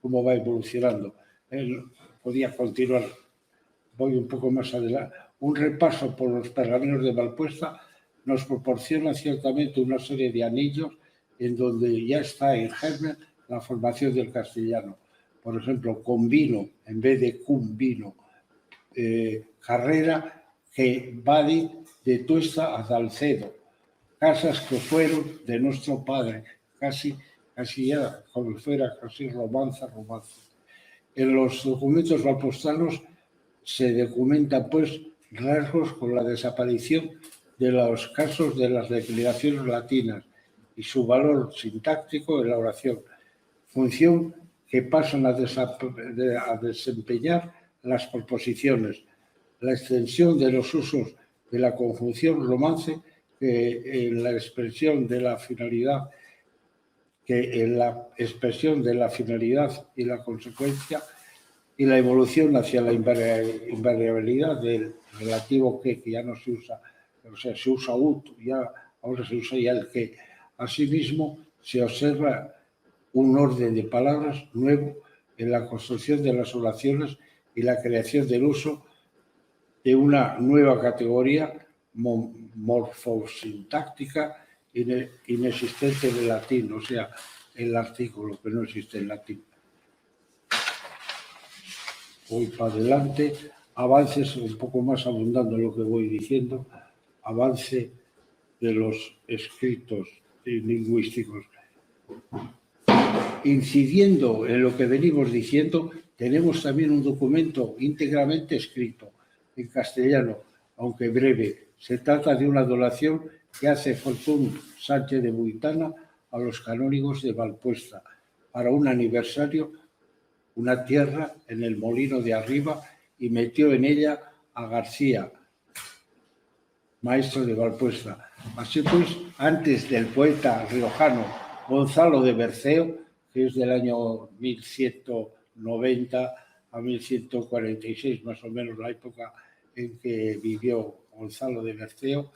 Cómo va evolucionando. Él podía continuar. Voy un poco más adelante. Un repaso por los pergaminos de Valpuesta nos proporciona ciertamente una serie de anillos en donde ya está en germen la formación del castellano. Por ejemplo, con vino en vez de cum vino. Carrera que va de Tuesta a Salcedo. Casas que fueron de nuestro padre. Casi ya como fuera casi romance. En los documentos valpostanos se documentan pues rasgos con la desaparición de los casos de las declinaciones latinas y su valor sintáctico en la oración, función que pasan a desempeñar las proposiciones, la extensión de los usos de la conjunción romance que en la expresión de la finalidad y la consecuencia y la evolución hacia la invariabilidad del relativo que ya no se usa, o sea, se usa ut, ahora se usa ya el que. Asimismo, se observa un orden de palabras nuevo en la construcción de las oraciones y la creación del uso de una nueva categoría morfosintáctica inexistente en el latín, o sea, el artículo que no existe en latín. Voy para adelante, avances un poco más abundando en lo que voy diciendo, avance de los escritos lingüísticos. Incidiendo en lo que venimos diciendo, tenemos también un documento íntegramente escrito en castellano, aunque breve. Se trata de una donación que hace Fortún Sánchez de Buitana a los canónigos de Valpuesta para un aniversario, una tierra en el molino de arriba, y metió en ella a García, maestro de Valpuesta. Así pues, antes del poeta riojano Gonzalo de Berceo, que es del año 1190 a 1146, más o menos la época en que vivió Gonzalo de Berceo,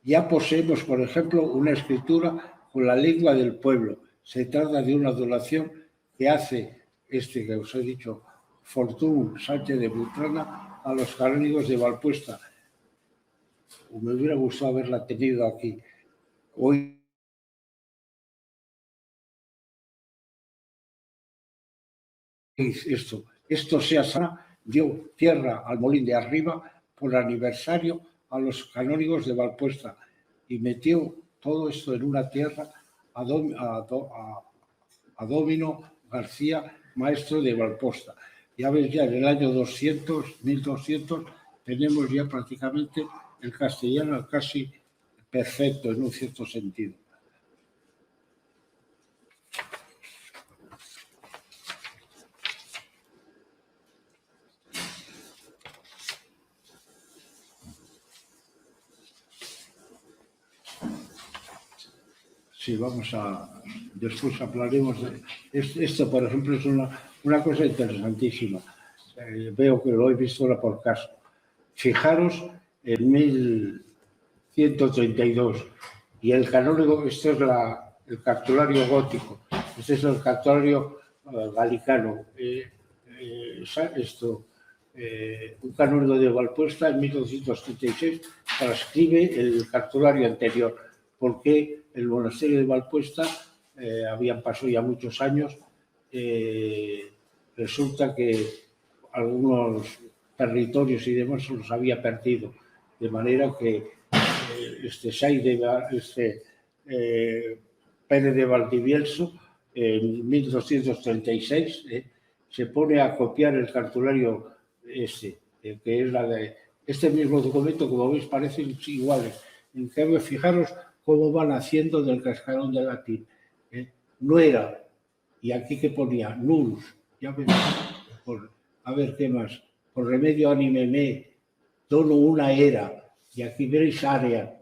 ya poseemos, por ejemplo, una escritura con la lengua del pueblo. Se trata de una donación que hace que os he dicho, Fortún Sánchez de Butrana, a los canónigos de Valpuesta. Me hubiera gustado haberla tenido aquí. Hoy esto sea sana, dio tierra al molín de arriba por aniversario a los canónigos de Valpuesta y metió todo esto en una tierra a Domino García, maestro de Valpuesta. Ya ves, ya en el año 200, 1200, tenemos ya prácticamente el castellano casi perfecto en un cierto sentido. Sí, después hablaremos de esto, por ejemplo, es una cosa interesantísima. Veo que lo he visto ahora por caso. Fijaros, en 1132, y el canónigo, este es el cartulario gótico, este es el cartulario galicano. Un canónigo de Valpuesta en 1236 transcribe el cartulario anterior, porque el monasterio de Valpuesta, habían pasado ya muchos años, resulta que algunos territorios y demás se los había perdido, de manera que Pérez de Valdivielso, en 1236, se pone a copiar el cartulario que es este mismo documento, como veis, parecen iguales. En cambio, fijaros cómo van haciendo del cascarón de latín. No era, y aquí que ponía, nulus, ya ven, a ver qué más, por remedio anime me, dono una era, y aquí veréis área,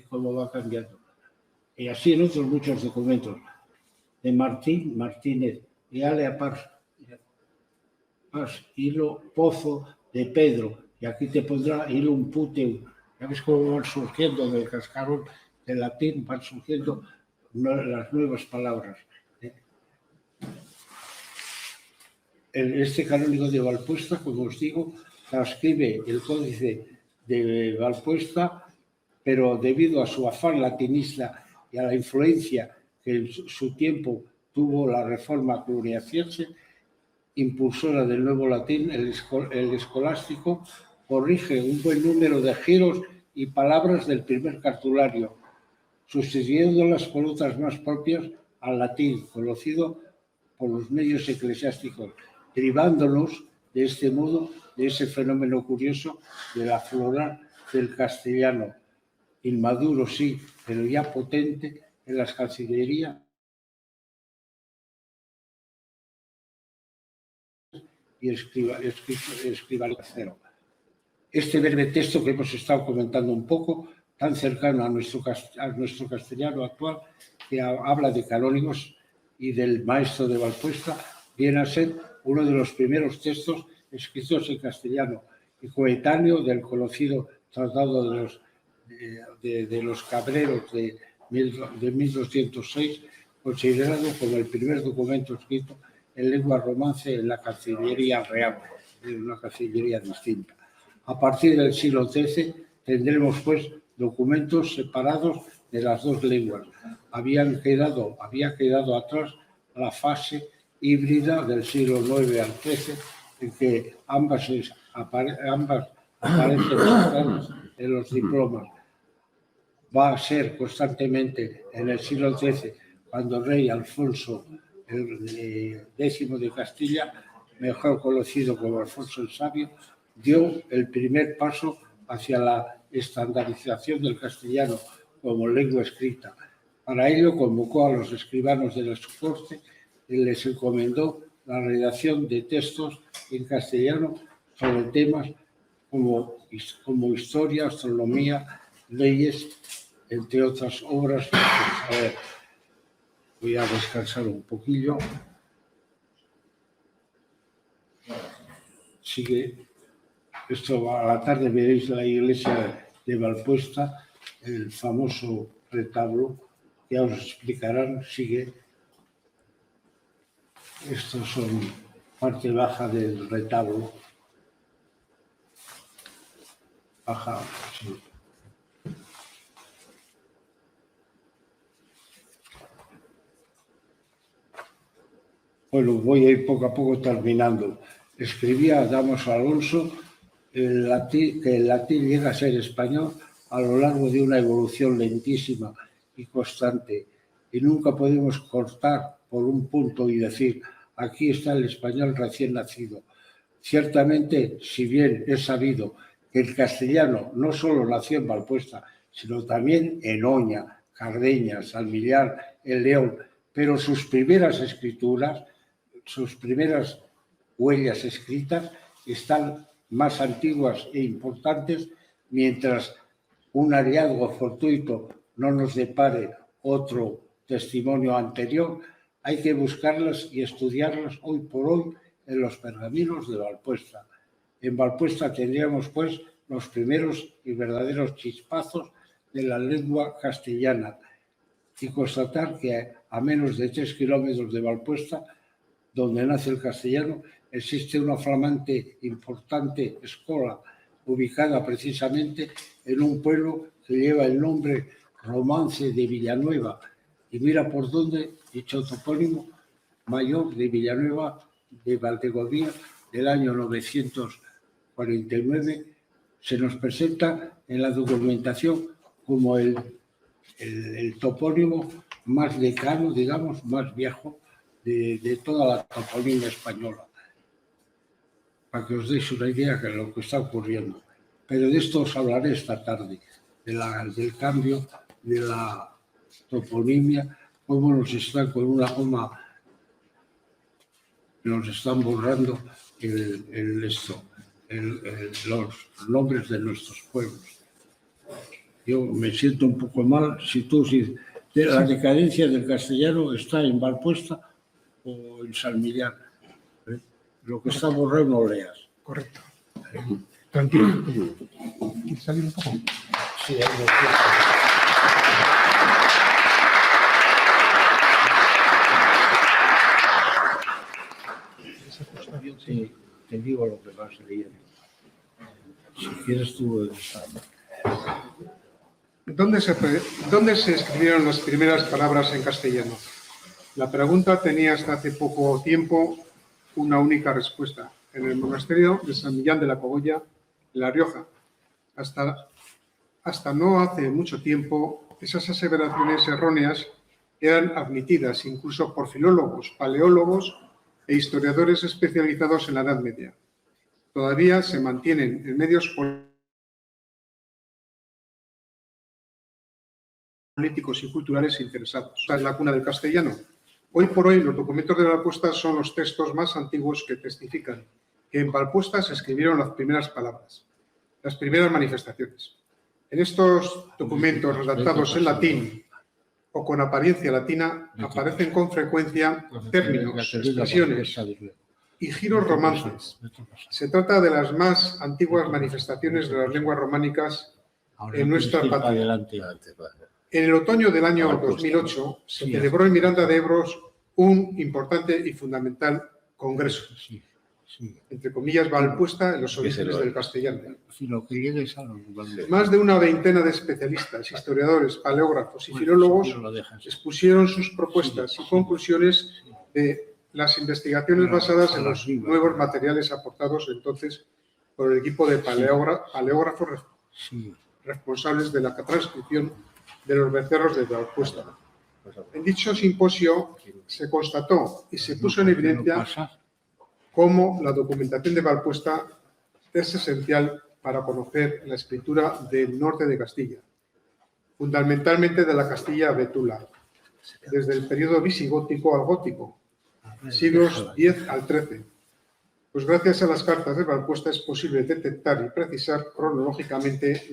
cómo va cambiando. Y así en otros muchos documentos. De Martínez, y alea pars, hilo pozo de Pedro, y aquí te pondrá hilo un puteu. Ya ves cómo van surgiendo del cascarón del latín, van surgiendo las nuevas palabras. Este canónigo de Valpuesta, como os digo, transcribe el códice de Valpuesta, pero debido a su afán latinista y a la influencia que en su tiempo tuvo la Reforma cluniaciense, impulsora del nuevo latín, el escolástico, corrige un buen número de giros y palabras del primer cartulario, sustituyéndolas por otras más propias al latín, conocido por los medios eclesiásticos, derivándonos de este modo de ese fenómeno curioso del aflorar del castellano, inmaduro sí, pero ya potente en las cancillerías y escribanía. Este breve texto que hemos estado comentando un poco, tan cercano a nuestro castellano actual, que habla de canónigos y del maestro de Valpuesta, viene a ser uno de los primeros textos escritos en castellano y coetáneo del conocido Tratado de los Cabreros de 1206, considerado como el primer documento escrito en lengua romance en la Cancillería Real, en una cancillería distinta. A partir del siglo XIII tendremos, pues, documentos separados de las dos lenguas. Había quedado atrás la fase híbrida del siglo IX al XIII, en que ambas aparecen en los diplomas. Va a ser constantemente en el siglo XIII, cuando el rey Alfonso X de Castilla, mejor conocido como Alfonso el Sabio, dio el primer paso hacia la estandarización del castellano como lengua escrita. Para ello convocó a los escribanos de su corte y les encomendó la redacción de textos en castellano sobre temas como historia, astronomía, leyes, entre otras obras. A ver, voy a descansar un poquillo. Sigue. Esto a la tarde veréis la iglesia de Valpuesta, el famoso retablo, ya os explicarán, sigue. Estos son parte baja del retablo. Baja, sí. Bueno, voy a ir poco a poco terminando. Escribía Damaso Alonso que el latín llega a ser español a lo largo de una evolución lentísima y constante, y nunca podemos cortar por un punto y decir, aquí está el español recién nacido. Ciertamente, si bien es sabido que el castellano no solo nació en Valpuesta, sino también en Oña, Cardeña, Salmillar, en León, pero sus primeras escrituras, sus primeras huellas escritas están más antiguas e importantes, mientras un hallazgo fortuito no nos depare otro testimonio anterior. Hay que buscarlas y estudiarlas hoy por hoy en los pergaminos de Valpuesta. En Valpuesta tendríamos, pues, los primeros y verdaderos chispazos de la lengua castellana, y constatar que a menos de 3 kilómetros de Valpuesta, donde nace el castellano, existe una flamante, importante escuela ubicada precisamente en un pueblo que lleva el nombre Romance de Villanueva. Y mira por dónde, dicho topónimo, mayor de Villanueva de Valdegovía, del año 949, se nos presenta en la documentación como el topónimo más decano, digamos, más viejo de toda la toponimia española. Para que os deis una idea de lo que está ocurriendo. Pero de esto os hablaré esta tarde, del cambio de la toponimia, cómo nos están con una goma, nos están borrando los nombres de nuestros pueblos. Yo me siento un poco mal si la decadencia del castellano está en Valpuesta o en Salmillar. Lo que está borrado no leas. Correcto. Tranquilo. ¿Quieres salir un poco? Sí, sí, te digo lo que vas leyendo. Si quieres tú... ¿Dónde se escribieron las primeras palabras en castellano? La pregunta tenía hasta hace poco tiempo una única respuesta. En el monasterio de San Millán de la Cogolla, en La Rioja. Hasta no hace mucho tiempo, esas aseveraciones erróneas eran admitidas incluso por filólogos, paleólogos e historiadores especializados en la Edad Media. Todavía se mantienen en medios políticos y culturales interesados. Es la cuna del castellano. Hoy por hoy, los documentos de Valpuesta son los textos más antiguos que testifican que en Valpuesta se escribieron las primeras palabras, las primeras manifestaciones. En estos documentos redactados en latín o con apariencia latina aparecen con frecuencia términos, expresiones y giros romances. Se trata de las más antiguas manifestaciones de las lenguas románicas en nuestra patria. En el otoño del año 2008 se celebró en Miranda de Ebro un importante y fundamental congreso, entre comillas, Valpuesta en los orígenes del castellano. Más de una veintena de especialistas, historiadores, paleógrafos y filólogos expusieron sus propuestas y conclusiones de las investigaciones basadas en los nuevos materiales aportados entonces por el equipo de paleógrafos responsables de la transcripción de los becerros de Valpuesta. En dicho simposio se constató y se puso en evidencia cómo la documentación de Valpuesta es esencial para conocer la escritura del norte de Castilla, fundamentalmente de la Castilla betula, desde el periodo visigótico al gótico, siglos X al XIII. Pues gracias a las cartas de Valpuesta es posible detectar y precisar cronológicamente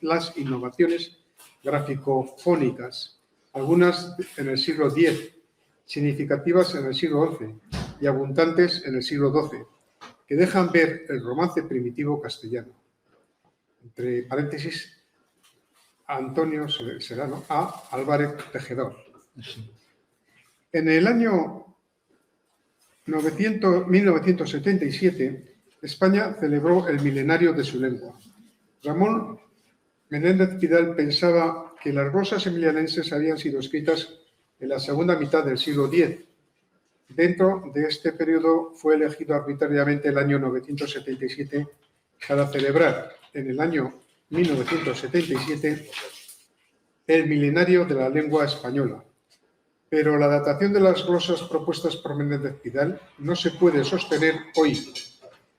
las innovaciones gráfico-fónicas, algunas en el siglo X, significativas en el siglo XI y abundantes en el siglo XII, que dejan ver el romance primitivo castellano. Entre paréntesis, Antonio Serrano A. Álvarez Tejedor. En el año 1977, España celebró el milenario de su lengua. Ramón Menéndez Pidal pensaba que las glosas emilianenses habían sido escritas en la segunda mitad del siglo X. Dentro de este periodo fue elegido arbitrariamente el año 977 para celebrar en el año 1977 el milenario de la lengua española. Pero la datación de las glosas propuestas por Menéndez Pidal no se puede sostener hoy,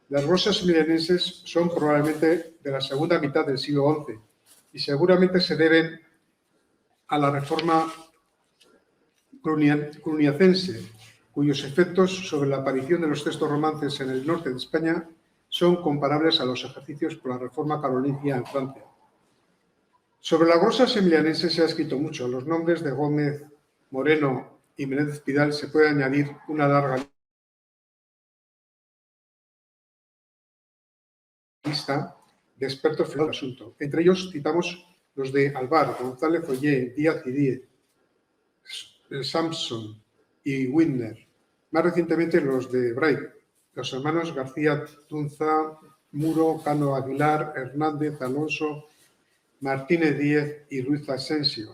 Las glosas milenenses son probablemente de la segunda mitad del siglo XI y seguramente se deben a la reforma cluniacense, cuyos efectos sobre la aparición de los textos romances en el norte de España son comparables a los ejercicios por la reforma carolingia en Francia. Sobre las glosas emilianenses se ha escrito mucho. A los nombres de Gómez, Moreno y Menéndez Pidal se puede añadir una larga lista de expertos en el asunto. Entre ellos citamos los de Alvar, González Ollé, Díaz y Díez, Samson y Widner. Más recientemente los de Bright, los hermanos García Tunza, Muro, Cano Aguilar, Hernández, Alonso, Martínez Díez y Ruiz Asencio.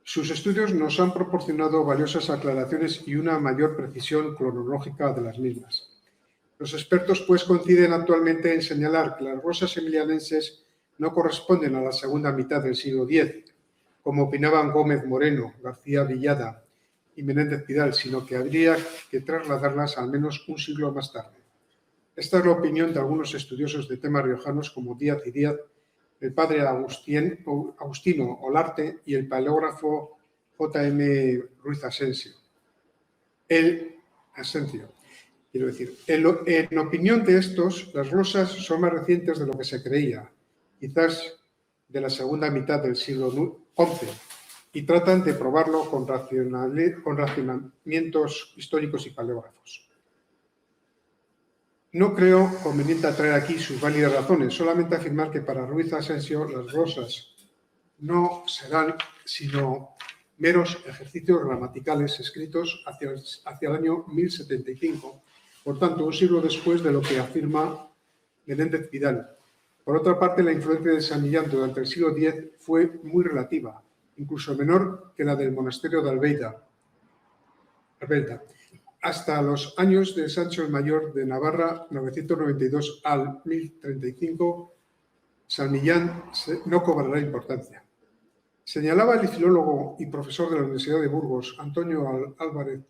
Sus estudios nos han proporcionado valiosas aclaraciones y una mayor precisión cronológica de las mismas. Los expertos, pues, coinciden actualmente en señalar que las glosas emilianenses no corresponden a la segunda mitad del siglo X, como opinaban Gómez Moreno, García Villada y Menéndez Pidal, sino que habría que trasladarlas al menos un siglo más tarde. Esta es la opinión de algunos estudiosos de temas riojanos como Díaz y Díaz, el padre Agustino Olarte y el paleógrafo J.M. Ruiz Asencio. En opinión de estos, las glosas son más recientes de lo que se creía, quizás de la segunda mitad del siglo XI, y tratan de probarlo con razonamientos históricos y paleógrafos. No creo conveniente traer aquí sus válidas razones, solamente afirmar que para Ruiz Asencio las glosas no serán sino meros ejercicios gramaticales escritos hacia el año 1075, por tanto, un siglo después de lo que afirma Menéndez Pidal. Por otra parte, la influencia de San Millán durante el siglo X fue muy relativa, incluso menor que la del monasterio de Albelda. Hasta los años de Sancho el Mayor de Navarra, 992 al 1035, San Millán no cobrará importancia. Señalaba el filólogo y profesor de la Universidad de Burgos, Antonio Álvarez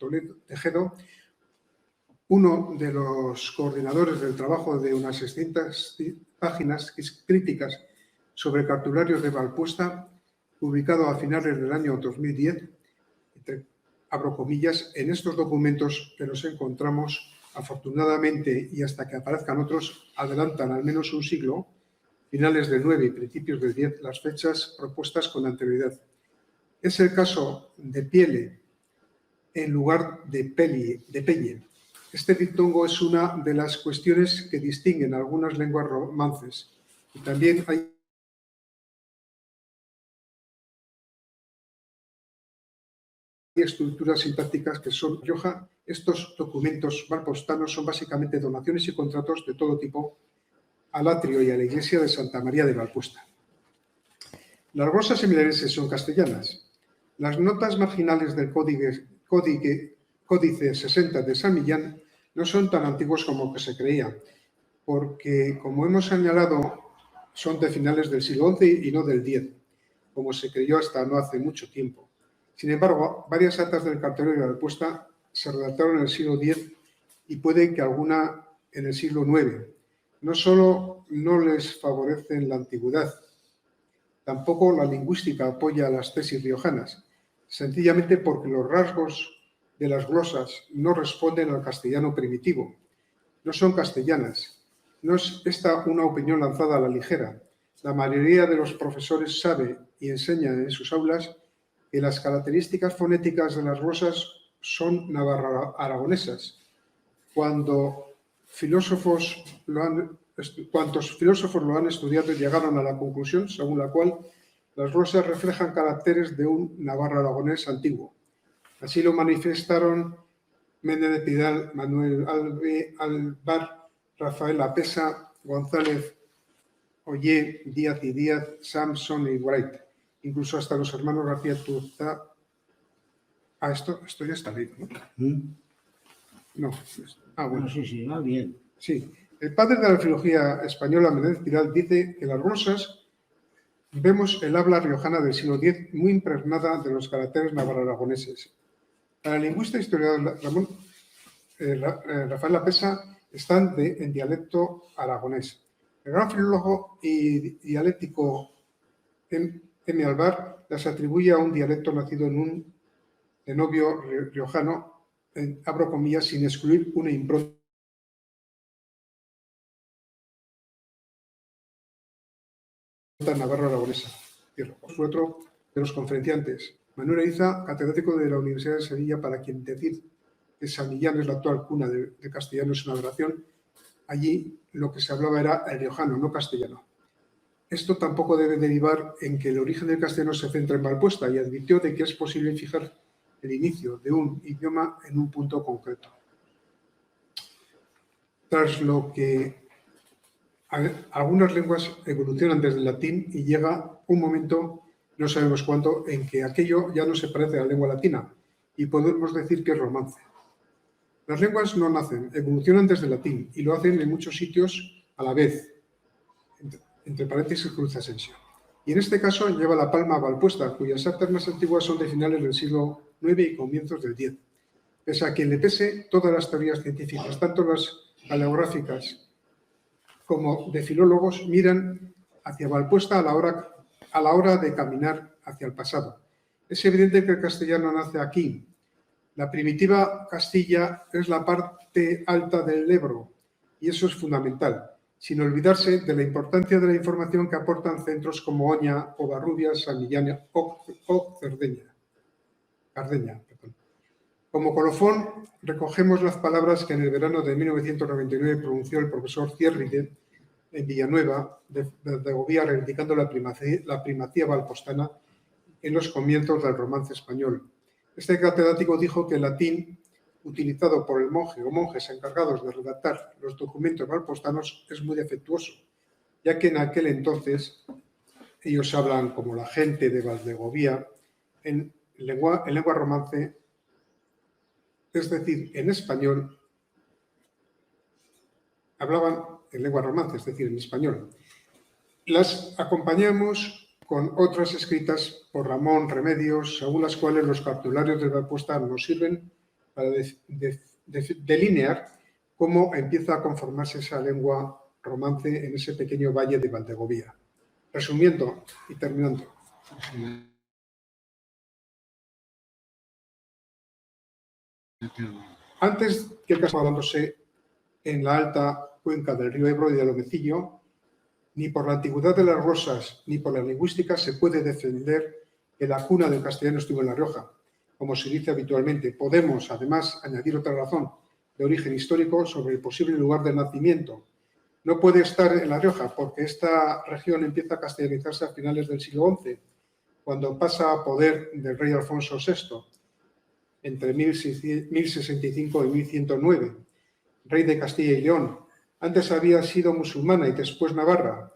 Tejedo, uno de los coordinadores del trabajo de unas 600 páginas críticas sobre cartularios de Valpuesta, publicado a finales del año 2010, abro comillas, en estos documentos que nos encontramos, afortunadamente, y hasta que aparezcan otros, adelantan al menos un siglo, finales del 9 y principios del 10, las fechas propuestas con anterioridad. Es el caso de Piele en lugar de Pelle. Este diptongo es una de las cuestiones que distinguen algunas lenguas romances, y también hay estructuras sintácticas que son Rioja. Estos documentos valpostanos son básicamente donaciones y contratos de todo tipo al atrio y a la iglesia de Santa María de Valpuesta. Las glosas emilianenses son castellanas. Las notas marginales del Códice 60 de San Millán no son tan antiguos como que se creía, porque, como hemos señalado, son de finales del siglo XI y no del X, como se creyó hasta no hace mucho tiempo. Sin embargo, varias actas del cartulario de Valpuesta se redactaron en el siglo X y puede que alguna en el siglo IX. No solo no les favorecen la antigüedad, tampoco la lingüística apoya las tesis riojanas, sencillamente porque los rasgos de las glosas no responden al castellano primitivo. No son castellanas. No es esta una opinión lanzada a la ligera. La mayoría de los profesores sabe y enseña en sus aulas que las características fonéticas de las glosas son navarro-aragonesas. Cuantos filósofos lo han estudiado y llegaron a la conclusión según la cual las glosas reflejan caracteres de un navarro-aragonés antiguo. Así lo manifestaron Menéndez Pidal, Manuel Alvar, Rafael Apesa, González Ollé, Díaz y Díaz, Samson y Wright. Incluso hasta los hermanos García Tunza. Esto ya está leído, ¿no? No. Bueno. Sí, va bien. Sí. El padre de la filología española, Menéndez Pidal, dice que las glosas vemos el habla riojana del siglo X muy impregnada de los caracteres navarro-aragoneses. Para el lingüista historiador Ramón Rafael Lapesa están en dialecto aragonés. El gran filólogo y dialéctico M. Alvar las atribuye a un dialecto nacido en un cenobio riojano, abro comillas, sin excluir una impronta navarro-aragonesa. Fue otro de los conferenciantes. Manuel Eiza, catedrático de la Universidad de Sevilla, para quien decir que San Millán es la actual cuna de castellano es una aberración. Allí lo que se hablaba era el riojano, no castellano. Esto tampoco debe derivar en que el origen del castellano se centra en Valpuesta, y advirtió de que es posible fijar el inicio de un idioma en un punto concreto. Tras lo que algunas lenguas evolucionan desde el latín y llega un momento, no sabemos cuándo, en que aquello ya no se parece a la lengua latina y podemos decir que es romance. Las lenguas no nacen, evolucionan desde el latín y lo hacen en muchos sitios a la vez, entre paréntesis Cruz Asensio. Y en este caso lleva la palma a Valpuesta, cuyas actas más antiguas son de finales del siglo IX y comienzos del X. Pese a quien le pese, todas las teorías científicas, tanto las paleográficas como de filólogos, miran hacia Valpuesta a la hora de caminar hacia el pasado. Es evidente que el castellano nace aquí. La primitiva Castilla es la parte alta del Ebro, y eso es fundamental, sin olvidarse de la importancia de la información que aportan centros como Oña, Covarrubias, San Millán o Cardeña. Como colofón, recogemos las palabras que en el verano de 1999 pronunció el profesor Ciérride en Villanueva de Segovia, reivindicando la primacía valpostana en los comienzos del romance español. Este catedrático dijo que el latín utilizado por el monje o monjes encargados de redactar los documentos valpostanos es muy defectuoso, ya que en aquel entonces ellos hablan como la gente de Valdegovía en lengua romance, es decir, en español, hablaban en lengua romance, es decir, en español. Las acompañamos con otras escritas por Ramón Remedios, según las cuales los cartularios de Valpuesta nos sirven para delinear cómo empieza a conformarse esa lengua romance en ese pequeño valle de Valdegovía. Resumiendo y terminando. Antes que el caso hablándose en la alta cuenca del río Ebro y del Omecillo, ni por la antigüedad de las rosas ni por la lingüística se puede defender que la cuna del castellano estuvo en La Rioja, como se dice habitualmente. Podemos, además, añadir otra razón de origen histórico sobre el posible lugar de nacimiento. No puede estar en La Rioja porque esta región empieza a castellanizarse a finales del siglo XI, cuando pasa a poder del rey Alfonso VI, entre 1065 y 1109, rey de Castilla y León. Antes había sido musulmana y después navarra.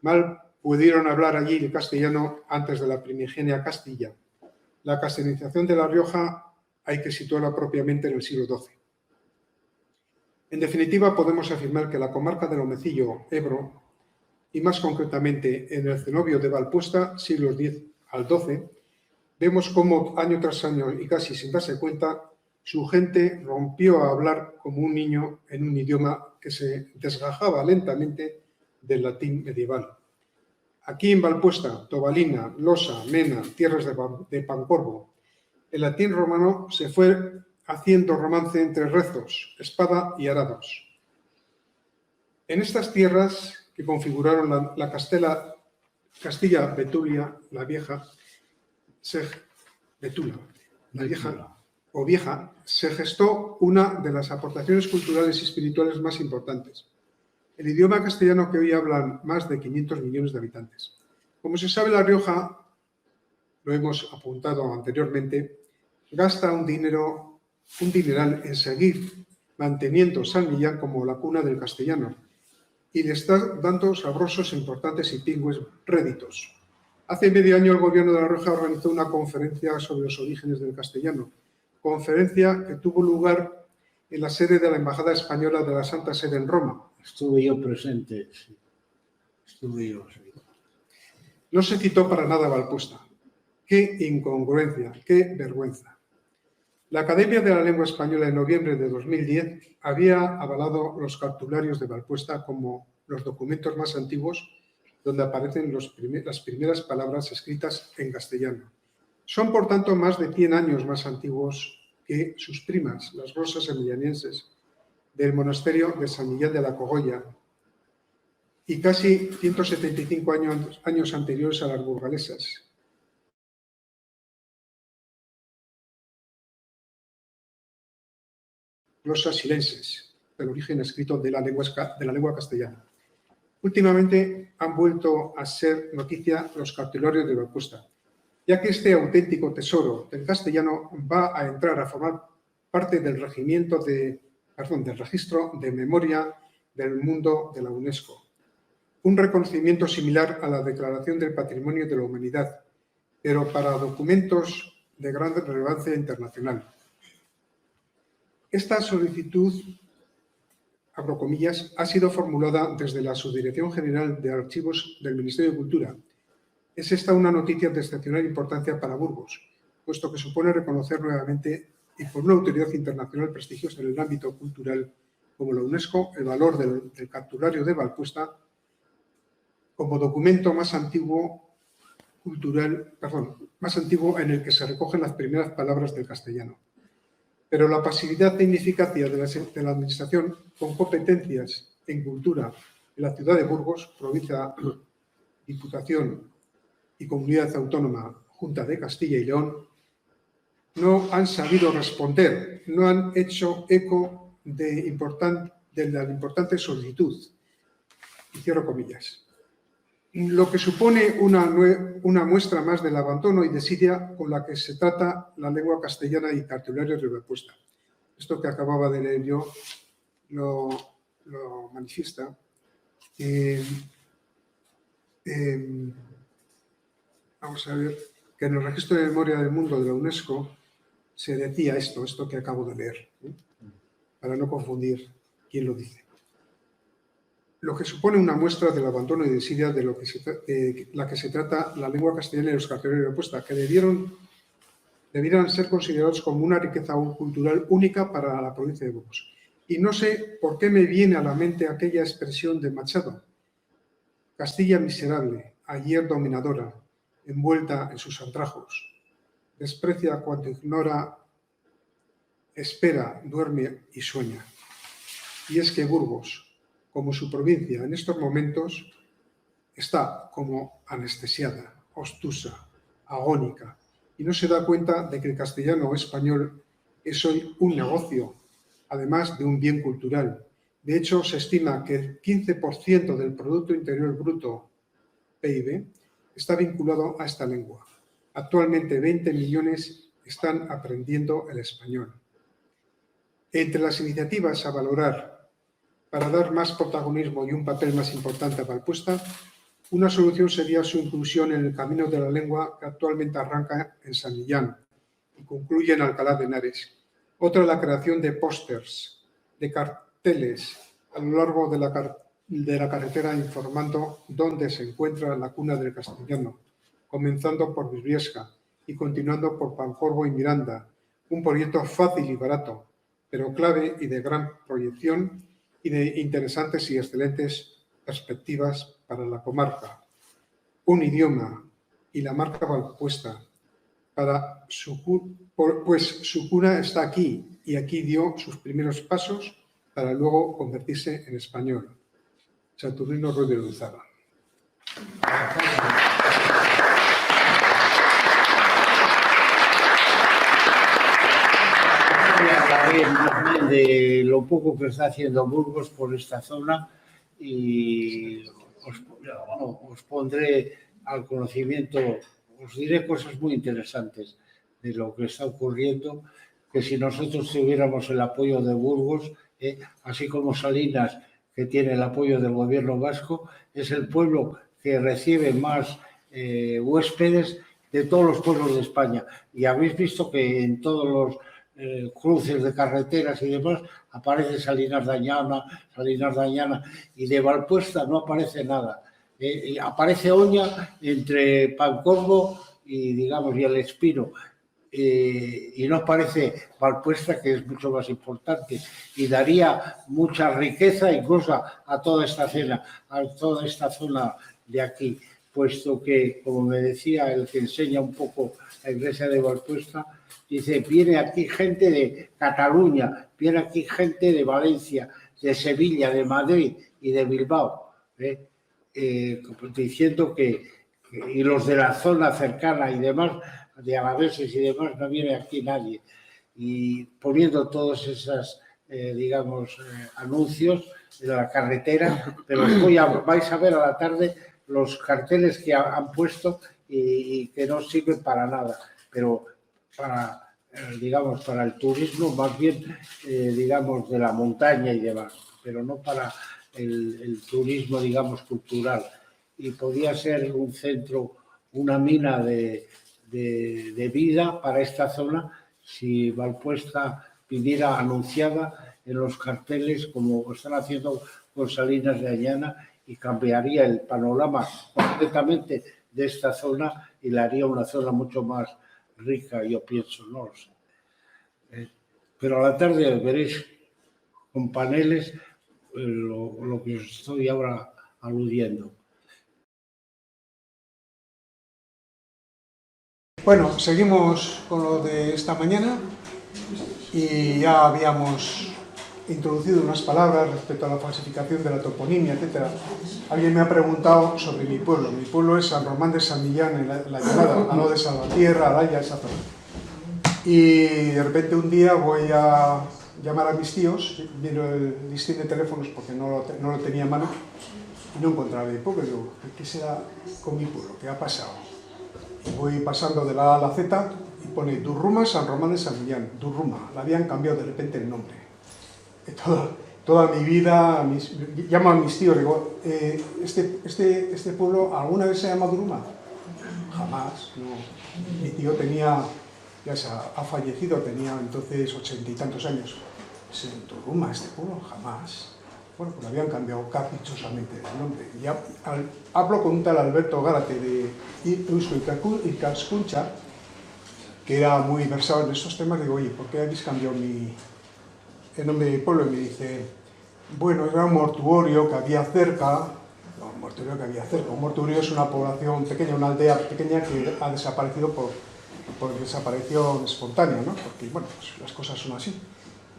Mal pudieron hablar allí el castellano antes de la primigenia Castilla. La castellanización de La Rioja hay que situarla propiamente en el siglo XII. En definitiva, podemos afirmar que la comarca del Omecillo, Ebro, y más concretamente en el cenobio de Valpuesta, siglos X al XII, vemos cómo año tras año y casi sin darse cuenta, su gente rompió a hablar como un niño en un idioma que se desgajaba lentamente del latín medieval. Aquí en Valpuesta, Tobalina, Losa, Mena, tierras de Pancorbo, el latín romano se fue haciendo romance entre rezos, espada y arados. En estas tierras que configuraron la Castilla Betulia, la vieja, se gestó una de las aportaciones culturales y espirituales más importantes. El idioma castellano que hoy hablan más de 500 millones de habitantes. Como se sabe, La Rioja, lo hemos apuntado anteriormente, gasta un dineral en seguir manteniendo San Millán como la cuna del castellano y le está dando sabrosos, importantes y pingües réditos. Hace medio año el Gobierno de La Rioja organizó una conferencia sobre los orígenes del castellano, conferencia que tuvo lugar en la sede de la Embajada Española de la Santa Sede en Roma. Estuve yo presente, sí. No se citó para nada Valpuesta. ¡Qué incongruencia! ¡Qué vergüenza! La Academia de la Lengua Española en noviembre de 2010 había avalado los cartularios de Valpuesta como los documentos más antiguos donde aparecen las primeras palabras escritas en castellano. Son, por tanto, más de 100 años más antiguos que sus primas, las glosas emilianenses, del monasterio de San Miguel de la Cogolla, y casi 175 años anteriores a las burgalesas. Glosas silenses, del origen escrito de la lengua castellana. Últimamente han vuelto a ser noticia los cartularios de Valpuesta, ya que este auténtico tesoro del castellano va a entrar a formar parte del registro de memoria del mundo de la UNESCO. Un reconocimiento similar a la Declaración del Patrimonio de la Humanidad, pero para documentos de gran relevancia internacional. Esta solicitud, abro comillas, ha sido formulada desde la Subdirección General de Archivos del Ministerio de Cultura. Es esta una noticia de excepcional importancia para Burgos, puesto que supone reconocer nuevamente y por una autoridad internacional prestigiosa en el ámbito cultural como la UNESCO el valor del cartulario de Valpuesta como documento más antiguo en el que se recogen las primeras palabras del castellano. Pero la pasividad e ineficacia de la Administración con competencias en cultura en la ciudad de Burgos, provincia, Diputación y Comunidad Autónoma Junta de Castilla y León, no han sabido responder, no han hecho eco de la importante solicitud. Y cierro comillas. Lo que supone una muestra más del abandono y desidia con la que se trata la lengua castellana y cartularios de Valpuesta. Esto que acababa de leer yo lo manifiesta. Vamos a ver, que en el Registro de Memoria del Mundo de la UNESCO se decía esto que acabo de leer, para no confundir quién lo dice. Lo que supone una muestra del abandono y desidia de la que se trata la lengua castellana y los cartularios de Valpuesta, que debieran ser considerados como una riqueza cultural única para la provincia de Burgos. Y no sé por qué me viene a la mente aquella expresión de Machado: Castilla miserable, ayer dominadora, envuelta en sus andrajos, desprecia cuanto ignora, espera, duerme y sueña. Y es que Burgos, como su provincia en estos momentos, está como anestesiada, obtusa, agónica, y no se da cuenta de que el castellano o español es hoy un negocio, además de un bien cultural. De hecho, se estima que el 15% del Producto Interior Bruto, PIB, está vinculado a esta lengua. Actualmente 20 millones están aprendiendo el español. Entre las iniciativas a valorar para dar más protagonismo y un papel más importante a Valpuesta, una solución sería su inclusión en el camino de la lengua que actualmente arranca en San Millán y concluye en Alcalá de Henares. Otra, la creación de pósters, de carteles a lo largo de la carretera informando dónde se encuentra la cuna del castellano, comenzando por Briviesca y continuando por Pancorbo y Miranda. Un proyecto fácil y barato, pero clave y de gran proyección y de interesantes y excelentes perspectivas para la comarca. Un idioma y la marca Valpuesta, pues su cuna está aquí y aquí dio sus primeros pasos para luego convertirse en español. Saturnino Ruiz de Luzada. De lo poco que está haciendo Burgos por esta zona y os pondré al conocimiento, os diré cosas muy interesantes de lo que está ocurriendo, que si nosotros tuviéramos el apoyo de Burgos, así como Salinas, que tiene el apoyo del gobierno vasco, es el pueblo que recibe más huéspedes de todos los pueblos de España. Y habéis visto que en todos los cruces de carreteras y demás aparece Salinas de Añana, y de Valpuesta no aparece nada. Aparece Oña entre Pancorbo y el Espino. y nos parece Valpuesta que es mucho más importante y daría mucha riqueza incluso a toda esta zona de aquí, puesto que, como me decía el que enseña un poco la iglesia de Valpuesta, dice, viene aquí gente de Cataluña, viene aquí gente de Valencia, de Sevilla, de Madrid y de Bilbao, diciendo y los de la zona cercana y demás, de alaveses y demás, no viene aquí nadie. Y poniendo todos esos, anuncios de la carretera, pero vais a ver a la tarde los carteles que han puesto y que no sirven para nada, pero para el turismo más bien, de la montaña y demás, pero no para el turismo, cultural. Y podía ser un centro, una mina de vida para esta zona si Valpuesta viniera anunciada en los carteles como están haciendo con Salinas de Añana, y cambiaría el panorama completamente de esta zona y la haría una zona mucho más rica, yo pienso, no lo sé. Pero a la tarde veréis con paneles lo que os estoy ahora aludiendo. Bueno, seguimos con lo de esta mañana y ya habíamos introducido unas palabras respecto a la falsificación de la toponimia, etc. Alguien me ha preguntado sobre mi pueblo. Mi pueblo es San Román de San Millán, en la Llanada, al lado de Salvatierra, Araya, esa zona. Y de repente un día voy a llamar a mis tíos, miro el listín de teléfonos porque no lo tenía a mano, y no encontraba mi pueblo. Digo, ¿qué será con mi pueblo? ¿Qué ha pasado? Y voy pasando de la A a la Z y pone Durruma, San Román de San Millán. Durruma, le habían cambiado de repente el nombre. Toda mi vida, llamo a mis tíos, digo, ¿este pueblo alguna vez se llama Durruma? Jamás, no. Mi tío tenía, ha fallecido, tenía entonces 80 y tantos años. ¿Durruma, este pueblo? Jamás. Bueno, pues le habían cambiado caprichosamente el nombre. Ya hablo con un tal Alberto Gárate de Eusko Ikaskuntza, que era muy versado en estos temas. Digo, oye, ¿por qué habéis cambiado el nombre de mi pueblo? Y me dice, bueno, era un mortuorio que había cerca. Un mortuorio es una población pequeña, una aldea pequeña que ha desaparecido por desaparición espontánea, ¿no? Porque, bueno, pues las cosas son así.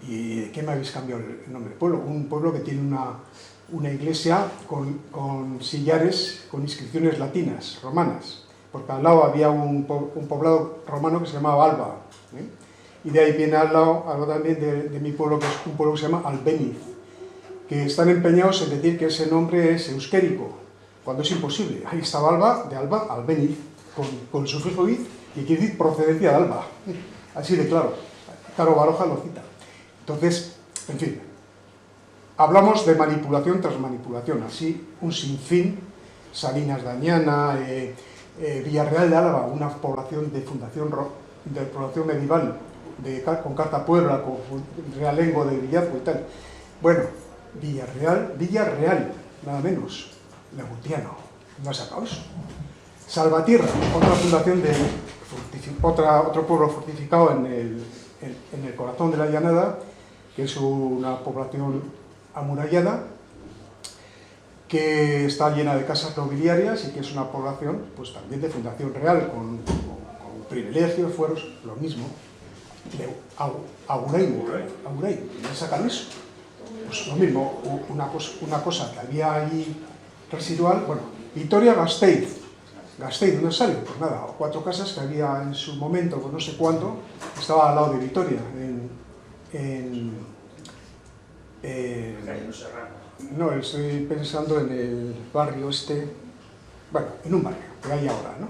¿Y de qué me habéis cambiado el nombre del pueblo? Un pueblo que tiene una iglesia con sillares, con inscripciones latinas, romanas, porque al lado había un poblado romano que se llamaba Alba, ¿eh? Y de ahí viene al lado también de mi pueblo, que es un pueblo que se llama Albéniz, que están empeñados en decir que ese nombre es euskérico, cuando es imposible. Ahí estaba Alba, de Alba, Albéniz, con el sufijo iz, y quiere decir procedencia de Alba, así de claro. Caro Baroja lo cita. Entonces, en fin, hablamos de manipulación tras manipulación, así un sinfín. Salinas de Añana, Villarreal de Álava, una población de población medieval, con Carta Puebla, con Realengo de Villazgo y tal. Bueno, Villarreal, nada menos, Legutiano, no ha sacado eso. Salvatierra, otra fundación otro pueblo fortificado en el corazón de la llanada, que es una población amurallada, que está llena de casas nobiliarias y que es una población pues también de fundación real, con privilegios, fueros, lo mismo. Agurain, ¿dónde sacan eso? Pues lo mismo, una cosa que había allí residual. Bueno, Vitoria-Gasteiz, ¿dónde sale? Pues nada, 4 casas que había en su momento, pues no sé cuánto, estaba al lado de Vitoria, no, estoy pensando en el barrio bueno, en un barrio que hay ahora, ¿no?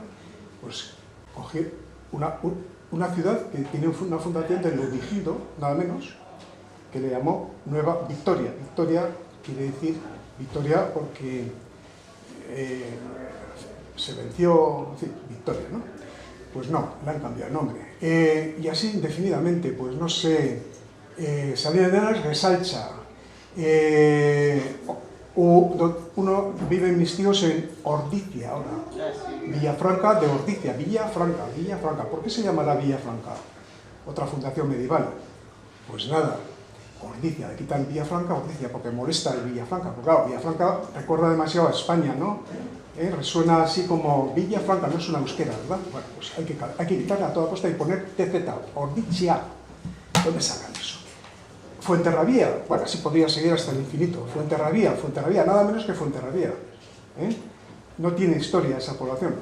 Pues cogí una ciudad que tiene una fundación de Leovigildo, nada menos, que le llamó Nueva Victoria. Victoria quiere decir victoria porque se venció, en fin, Victoria, ¿no? Pues no, le han cambiado el nombre. Y así indefinidamente, pues no sé, Salinas de Añana, Resalcha, viven mis tíos en Ordizia ahora. Villafranca de Ordizia, Villafranca. ¿Por qué se llamará Villafranca? Otra fundación medieval. Pues nada, Ordizia, le quitan Villafranca, Ordizia, porque molesta el Villafranca. Porque claro, Villafranca recuerda demasiado a España, ¿no? Resuena así como Villafranca, no es una euskera, ¿verdad? Bueno, pues hay que quitarla a toda costa y poner TZ, Ordizia. ¿Dónde sacan eso? Fuenterrabía, bueno, así podría seguir hasta el infinito. Fuenterrabía, nada menos que Fuenterrabía. No tiene historia esa población.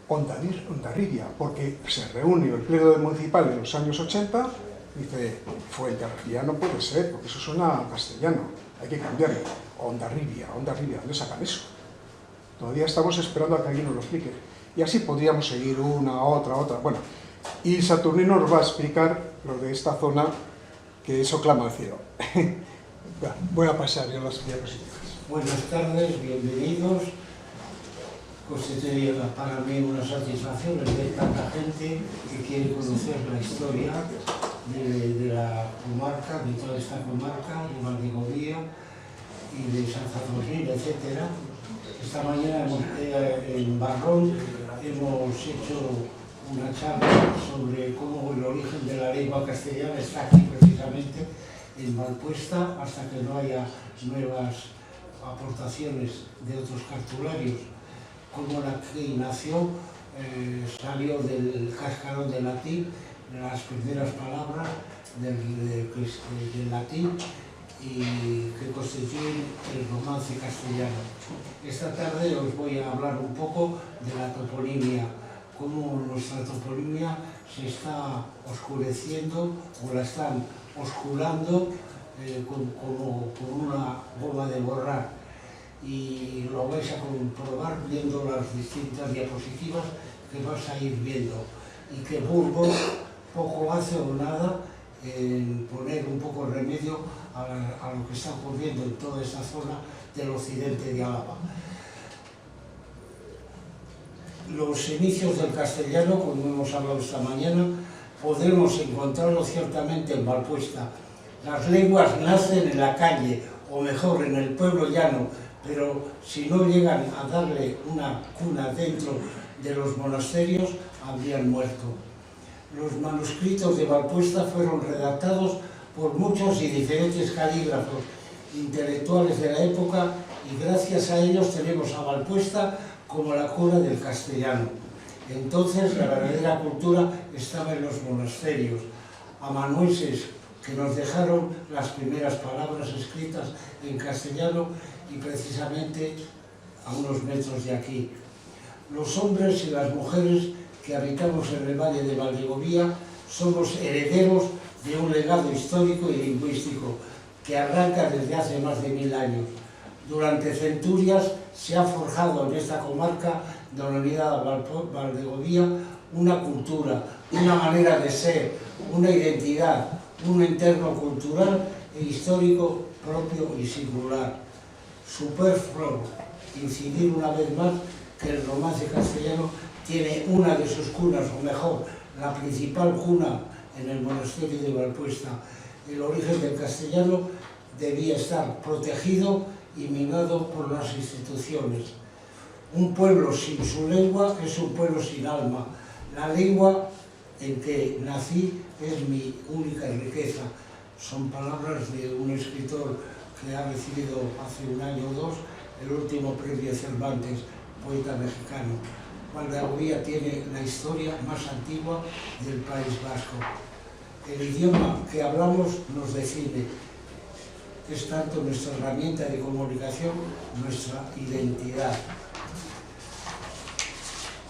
Hondarribia, porque se reúne el pleno municipal en los años 80, dice, Fuenterrabía no puede ser, porque eso suena castellano, hay que cambiarlo. Hondarribia, ¿dónde sacan eso? Todavía estamos esperando a que alguien nos lo explique. Y así podríamos seguir una, otra. Bueno, y Saturnino nos va a explicar lo de esta zona, que eso clama al cielo. Voy a pasar yo las diapositivas. Buenas tardes, bienvenidos. Constituye para mí una satisfacción el ver tanta gente que quiere conocer la historia de la comarca, de toda esta comarca, de Valdegovía y de San Saturnino, etc. Esta mañana en Barrón hemos hecho una charla sobre cómo el origen de la lengua castellana está aquí precisamente en Valpuesta, hasta que no haya nuevas aportaciones de otros cartularios. Cómo aquí nació, salió del cascarón de latín, las primeras palabras del latín y que constituyen el romance castellano. Esta tarde os voy a hablar un poco de la toponimia, cómo nuestra toponimia se está oscureciendo o la están oscurando como con una goma de borrar. Y lo vais a comprobar viendo las distintas diapositivas que vas a ir viendo. Y que Burgos poco hace o nada en poner un poco remedio a lo que está ocurriendo en toda esta zona del occidente de Álava. Los inicios del castellano, como hemos hablado esta mañana, podremos encontrarlo ciertamente en Valpuesta. Las lenguas nacen en la calle, o mejor, en el pueblo llano, pero si no llegan a darle una cuna dentro de los monasterios, habrían muerto. Los manuscritos de Valpuesta fueron redactados por muchos y diferentes calígrafos intelectuales de la época y gracias a ellos tenemos a Valpuesta como la cuna del castellano. Entonces la verdadera cultura estaba en los monasterios, amanuenses que nos dejaron las primeras palabras escritas en castellano y precisamente a unos metros de aquí. Los hombres y las mujeres que habitamos en el valle de Valdegovía somos herederos de un legado histórico y lingüístico que arranca desde hace más de 1000 años. Durante centurias se ha forjado en esta comarca denominada Valdegovía una cultura, una manera de ser, una identidad, un entorno cultural e histórico propio y singular. Superfluo incidir una vez más que el romance castellano tiene una de sus cunas, o mejor, la principal cuna en el monasterio de Valpuesta. El origen del castellano debía estar protegido y minado por las instituciones. Un pueblo sin su lengua es un pueblo sin alma. La lengua en que nací es mi única riqueza. Son palabras de un escritor que ha recibido hace un año o dos el último premio Cervantes, poeta mexicano. Valdegovía tiene la historia más antigua del País Vasco. El idioma que hablamos nos define. Es tanto nuestra herramienta de comunicación, nuestra identidad.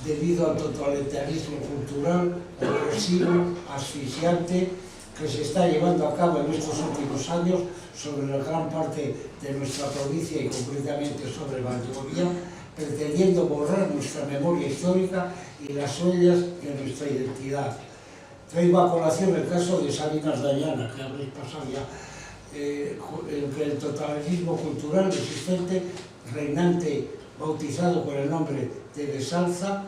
Debido al totalitarismo cultural, opresivo, asfixiante, que se está llevando a cabo en estos últimos años sobre la gran parte de nuestra provincia y concretamente sobre Valdegovía, pretendiendo borrar nuestra memoria histórica y las huellas de nuestra identidad. Traigo a colación el caso de Salinas de Añana, que habréis pasado ya, el totalitarismo cultural existente, reinante, bautizado con el nombre de Besalza.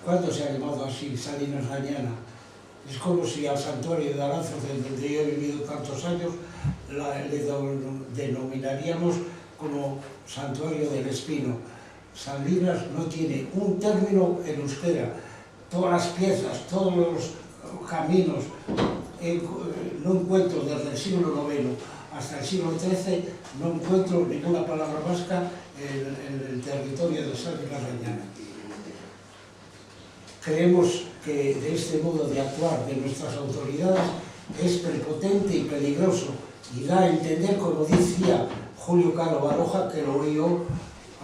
¿Cuándo se ha llamado así, Salinas de Añana? Es como si al santuario de Aranzos, donde yo he vivido tantos años, le denominaríamos como Santuario del Espino. Salinas no tiene un término en euskera. Todas las piezas, todos los caminos, no encuentro desde el siglo IX hasta el siglo XIII, no encuentro ninguna palabra vasca en el territorio de Salinas de Añana. Creemos que de este modo de actuar de nuestras autoridades es prepotente y peligroso y da a entender, como decía Julio Caro Baroja, que lo oyó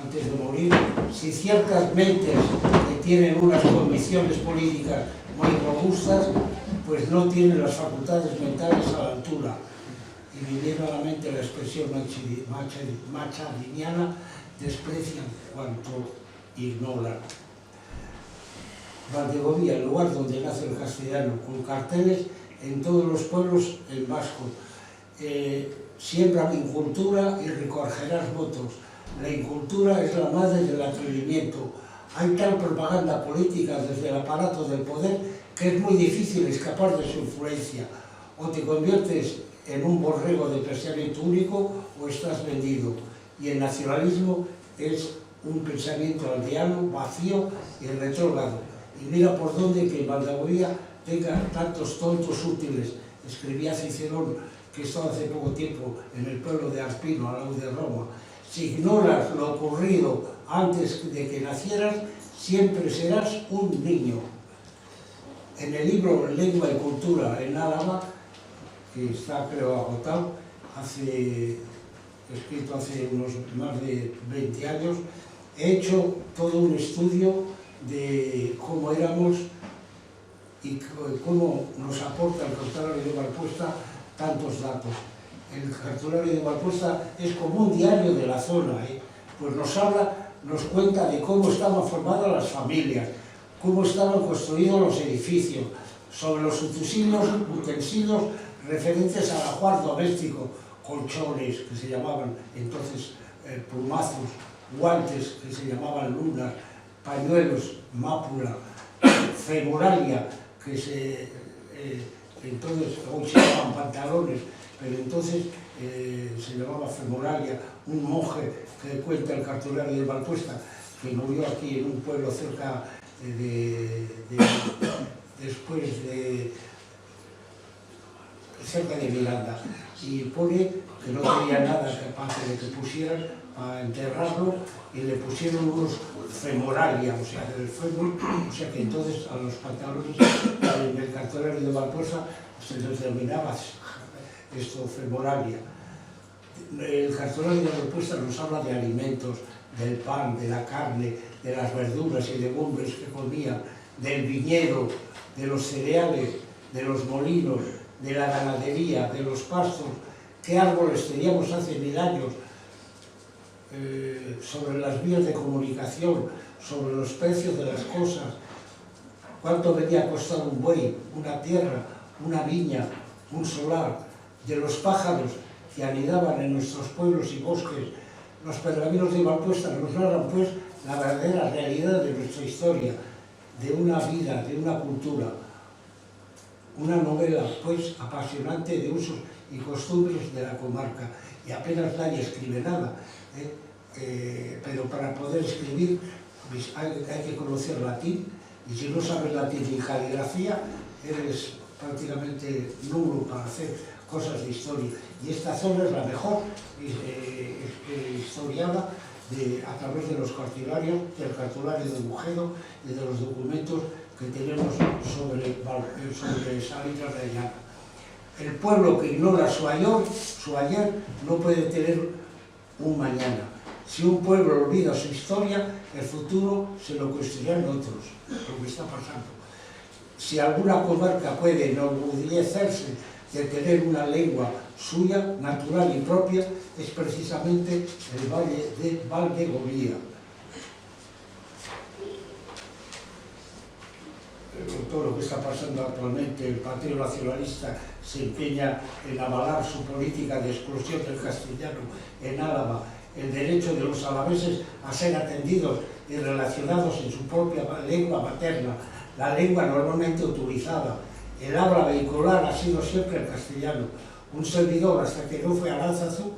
antes de morir, si ciertas mentes que tienen unas convicciones políticas muy robustas, pues no tienen las facultades mentales a la altura. Y me viene a la mente la expresión machadiniana, desprecian cuanto ignoran. Valdegovía, el lugar donde nace el castellano, con carteles en todos los pueblos en vasco. Siembran incultura y recogerás votos. La incultura es la madre del atrevimiento. Hay tal propaganda política desde el aparato del poder que es muy difícil escapar de su influencia. O te conviertes en un borrego de pensamiento único o estás vendido. Y el nacionalismo es un pensamiento aldeano, vacío y retrógrado. Y mira por dónde que Valdegovía tenga tantos tontos útiles. Escribía Cicerón, que estaba hace poco tiempo en el pueblo de Arpino, al lado de Roma. Si ignoras lo ocurrido antes de que nacieras, siempre serás un niño. En el libro Lengua y Cultura en Álava, que está creo agotado, escrito hace unos más de 20 años, he hecho todo un estudio de cómo éramos y cómo nos aporta el cartulario de Valpuesta tantos datos. El cartulario de Valpuesta es como un diario de la zona, pues nos cuenta de cómo estaban formadas las familias, cómo estaban construidos los edificios, sobre los utensilios referentes al ajuar doméstico, colchones, que se llamaban entonces plumazos, guantes, que se llamaban lunas, pañuelos, mápula, femuralia, que entonces hoy se llamaban pantalones, pero entonces se llamaba femuralia. Un monje que cuenta el cartulario de Valpuesta, que murió aquí en un pueblo cerca cerca de Miranda, y pone que no tenía nada capaz de que pusieran para enterrarlo, y le pusieron unos femoralia, o sea, del fémur, o sea que entonces a los pantalones en el cartulario de Valpuesta se les denominaba esto femoralia. El cartulario de Valpuesta nos habla de alimentos, del pan, de la carne, de las verduras y legumbres que comían, del viñedo, de los cereales, de los molinos, de la ganadería, de los pastos, qué árboles teníamos hace 1000 años, sobre las vías de comunicación, sobre los precios de las cosas, cuánto venía a costar un buey, una tierra, una viña, un solar, de los pájaros que anidaban en nuestros pueblos y bosques. Los pergaminos de Valpuesta nos narran pues la verdadera realidad de nuestra historia, de una vida, de una cultura. Una novela pues apasionante de usos y costumbres de la comarca, y apenas nadie escribe nada, pero para poder escribir pues, hay que conocer latín, y si no sabes latín y caligrafía eres prácticamente nulo para hacer cosas de historia. Y esta zona es la mejor historiada a través de los cartularios, del cartulario de Bujedo y de los documentos que tenemos sobre Salinas de Añana. El pueblo que ignora su ayer no puede tener un mañana. Si un pueblo olvida su historia, el futuro se lo construirán otros, lo que está pasando. Si alguna comarca puede enorgullecerse de tener una lengua suya, natural y propia, es precisamente el valle de Valdegovía. Con todo lo que está pasando actualmente, el Partido Nacionalista se empeña en avalar su política de exclusión del castellano en Álava, el derecho de los alaveses a ser atendidos y relacionados en su propia lengua materna, la lengua normalmente utilizada. El habla vehicular ha sido siempre el castellano. Un servidor, hasta que no fue a Aránzazu,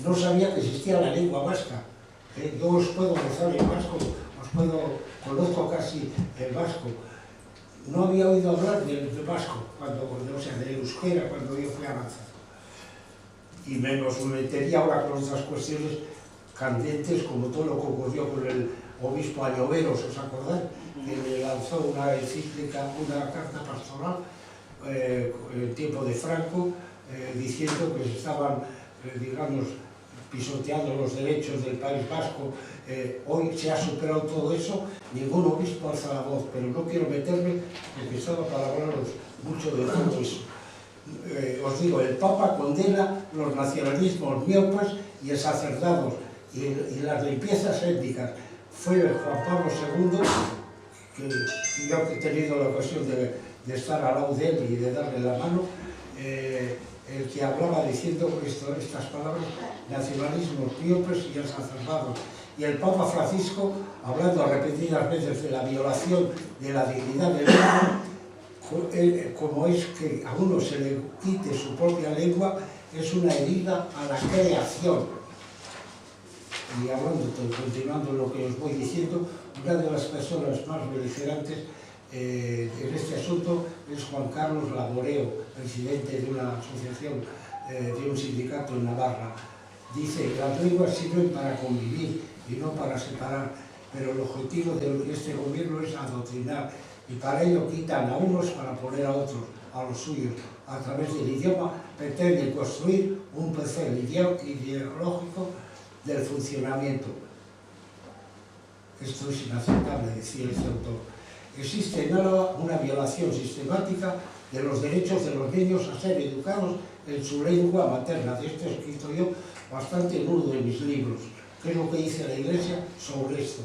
no sabía que existía la lengua vasca. Yo os puedo rezar en vasco, conozco casi el vasco. No había oído hablar del vasco, o sea, del euskera, cuando yo fui avanzando. Y menos me metería ahora con otras cuestiones candentes, como todo lo que ocurrió con el obispo Añoveros, ¿os acordáis? Que le lanzó una encíclica, una carta pastoral en tiempo de Franco, diciendo que se estaban, digamos, pisoteando los derechos del País Vasco. Hoy se ha superado todo eso, ningún obispo alza la voz, pero no quiero meterme porque estaba para hablaros mucho de todo eso. Os digo, el Papa condena los nacionalismos miopes y el sacerdocio y las limpiezas étnicas. Fue Juan Pablo II, que yo he tenido la ocasión de estar al lado de él y de darle la mano, el que hablaba diciendo estas palabras, nacionalismos miopes y el sacerdocio. Y el Papa Francisco, hablando repetidas veces de la violación de la dignidad del hombre, como es que a uno se le quite su propia lengua, es una herida a la creación. Y hablando, continuando lo que os voy diciendo, una de las personas más beligerantes en este asunto es Juan Carlos Laboreo, presidente de una asociación, de un sindicato en Navarra. Dice, las lenguas sirven para convivir y no para separar, pero el objetivo de este gobierno es adoctrinar, y para ello quitan a unos para poner a otros, a los suyos. A través del idioma pretenden construir un perfil ideológico del funcionamiento. Esto es inaceptable, decía este autor. Existe en Álava una violación sistemática de los derechos de los niños a ser educados en su lengua materna. De esto he escrito yo bastante en uno de mis libros, que es lo que dice la Iglesia sobre esto.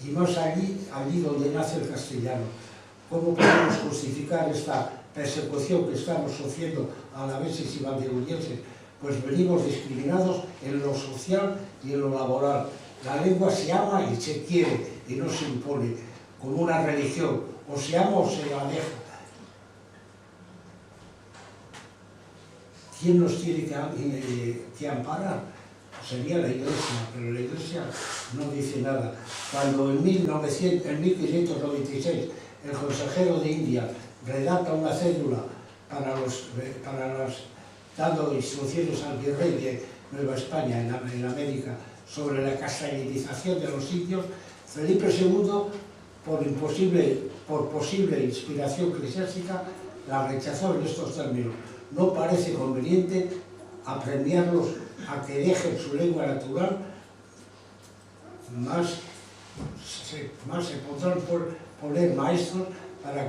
Y más allí donde nace el castellano. ¿Cómo podemos justificar esta persecución que estamos sufriendo alaveses y valdeollenses? Pues venimos discriminados en lo social y en lo laboral. La lengua se ama y se quiere y no se impone, como una religión. O se ama o se la deja. ¿Quién nos tiene que amparar? Sería la Iglesia, pero la Iglesia no dice nada. Cuando en 1596 el consejero de India redacta una cédula dando instrucciones al virrey de Nueva España en América sobre la castellanización de los indios, Felipe II, por posible inspiración eclesiástica, la rechazó en estos términos. No parece conveniente apremiarlos a que dejen su lengua natural, más se podrán poner maestros para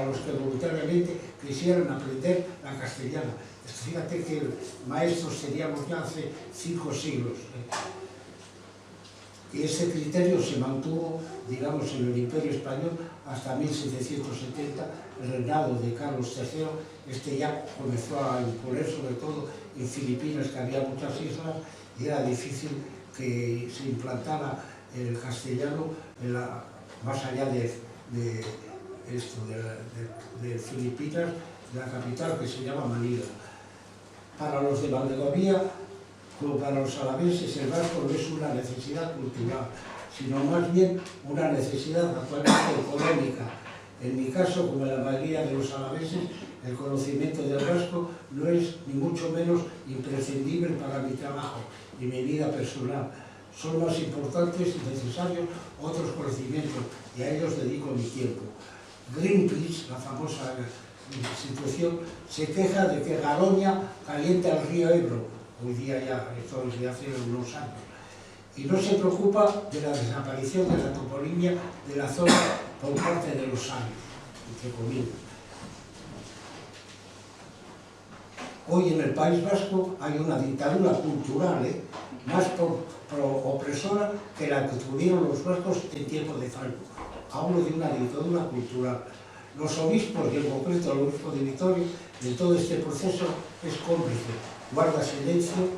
los que voluntariamente quisieran aprender la castellana. Fíjate que maestros teníamos ya hace 5 siglos. Y ese criterio se mantuvo, digamos, en el Imperio Español hasta 1770, el reinado de Carlos III. Este ya comenzó a imponer, sobre todo en Filipinas, que había muchas islas, y era difícil que se implantara el castellano más allá de Filipinas, la capital, que se llama Manila. Para los de Valdegovía, como para los alaveses, el vasco no es una necesidad cultural, sino más bien una necesidad actualmente económica. En mi caso, como en la mayoría de los alaveses, el conocimiento del vasco no es ni mucho menos imprescindible para mi trabajo y mi vida personal. Son más importantes y necesarios otros conocimientos, y a ellos dedico mi tiempo. Greenpeace, la famosa institución, se queja de que Garoña calienta el río Ebro, hoy día ya, esto desde hace unos años, y no se preocupa de la desaparición de la toponimia de la zona por parte de los sabios, entre comillas. Hoy en el País Vasco hay una dictadura cultural, más opresora que la que tuvieron los vascos en tiempo de Franco. Hablo de una dictadura cultural. Los obispos, y en concreto el obispo de Vitoria, de todo este proceso es cómplice, guarda silencio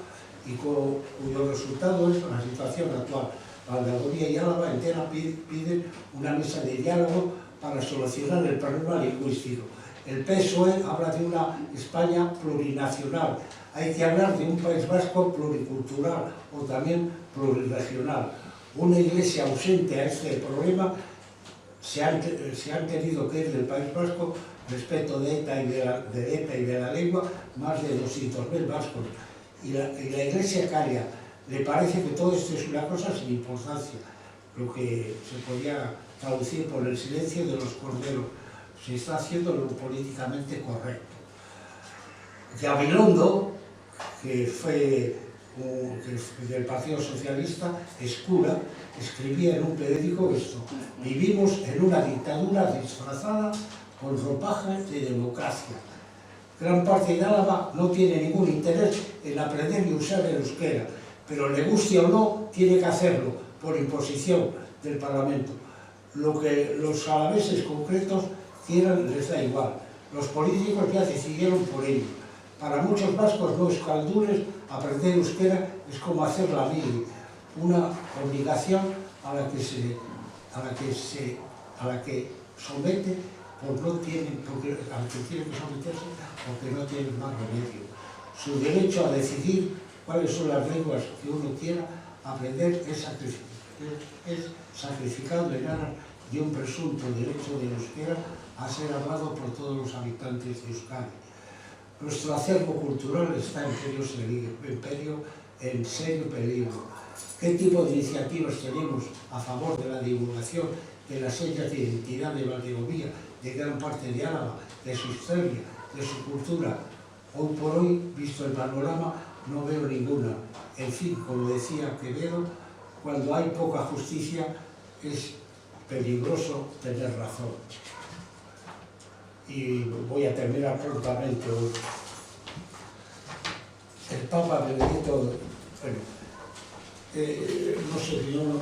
y cuyo resultado es la situación actual. Valdegovía y Álava entera piden una mesa de diálogo para solucionar el problema lingüístico. El PSOE habla de una España plurinacional. Hay que hablar de un País Vasco pluricultural o también plurirregional. Una iglesia ausente a este problema se han tenido que ir del País Vasco respecto de ETA y de la lengua, más de 200.000 vascos. Y la iglesia calla. Le parece que todo esto es una cosa sin importancia, lo que se podía traducir por el silencio de los corderos. Se está haciendo lo políticamente correcto. Gabilondo, que fue del Partido Socialista, es cura, escribía en un periódico esto: vivimos en una dictadura disfrazada con ropaje de democracia. Gran parte de Álava no tiene ningún interés en aprender y usar el euskera, pero le guste o no, tiene que hacerlo por imposición del Parlamento. Lo que los alaveses concretos quieran les da igual. Los políticos ya decidieron por ello. Para muchos vascos no escaldunes, aprender euskera es como hacer la mili, una obligación a la que somete porque tiene que someterse porque no tiene más remedio. Su derecho a decidir cuáles son las lenguas que uno quiera aprender es sacrificado en aras de un presunto derecho del euskera a ser hablado por todos los habitantes de Euskadi. Nuestro acervo cultural está en serio peligro. ¿Qué tipo de iniciativas tenemos a favor de la divulgación de las señas de identidad de Valdegovía, de gran parte de Álava, de su historia, de su cultura? Hoy por hoy, visto el panorama, no veo ninguna. En fin, como decía Quevedo, cuando hay poca justicia es peligroso tener razón. Y voy a terminar prontamente hoy. El Papa Benedicto, bueno, no sé,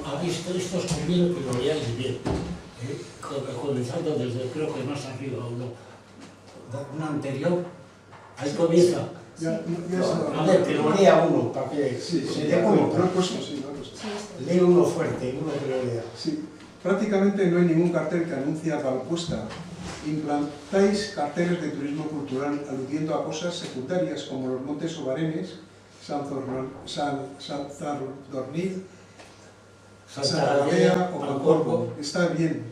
ha visto, esto os conviene que lo leáis bien, comenzando desde, creo que más arriba o no, una anterior, ahí comienza. A ver, que lo lea uno, para que se dé cuenta. Lee uno fuerte, uno que lo lea. Sí. Prácticamente no hay ningún cartel que anuncia Valpuesta. Implantáis carteles de turismo cultural aludiendo a cosas secundarias como los montes Obarenes, San Zardornil, Santa Gadea o Pancorbo. Está bien.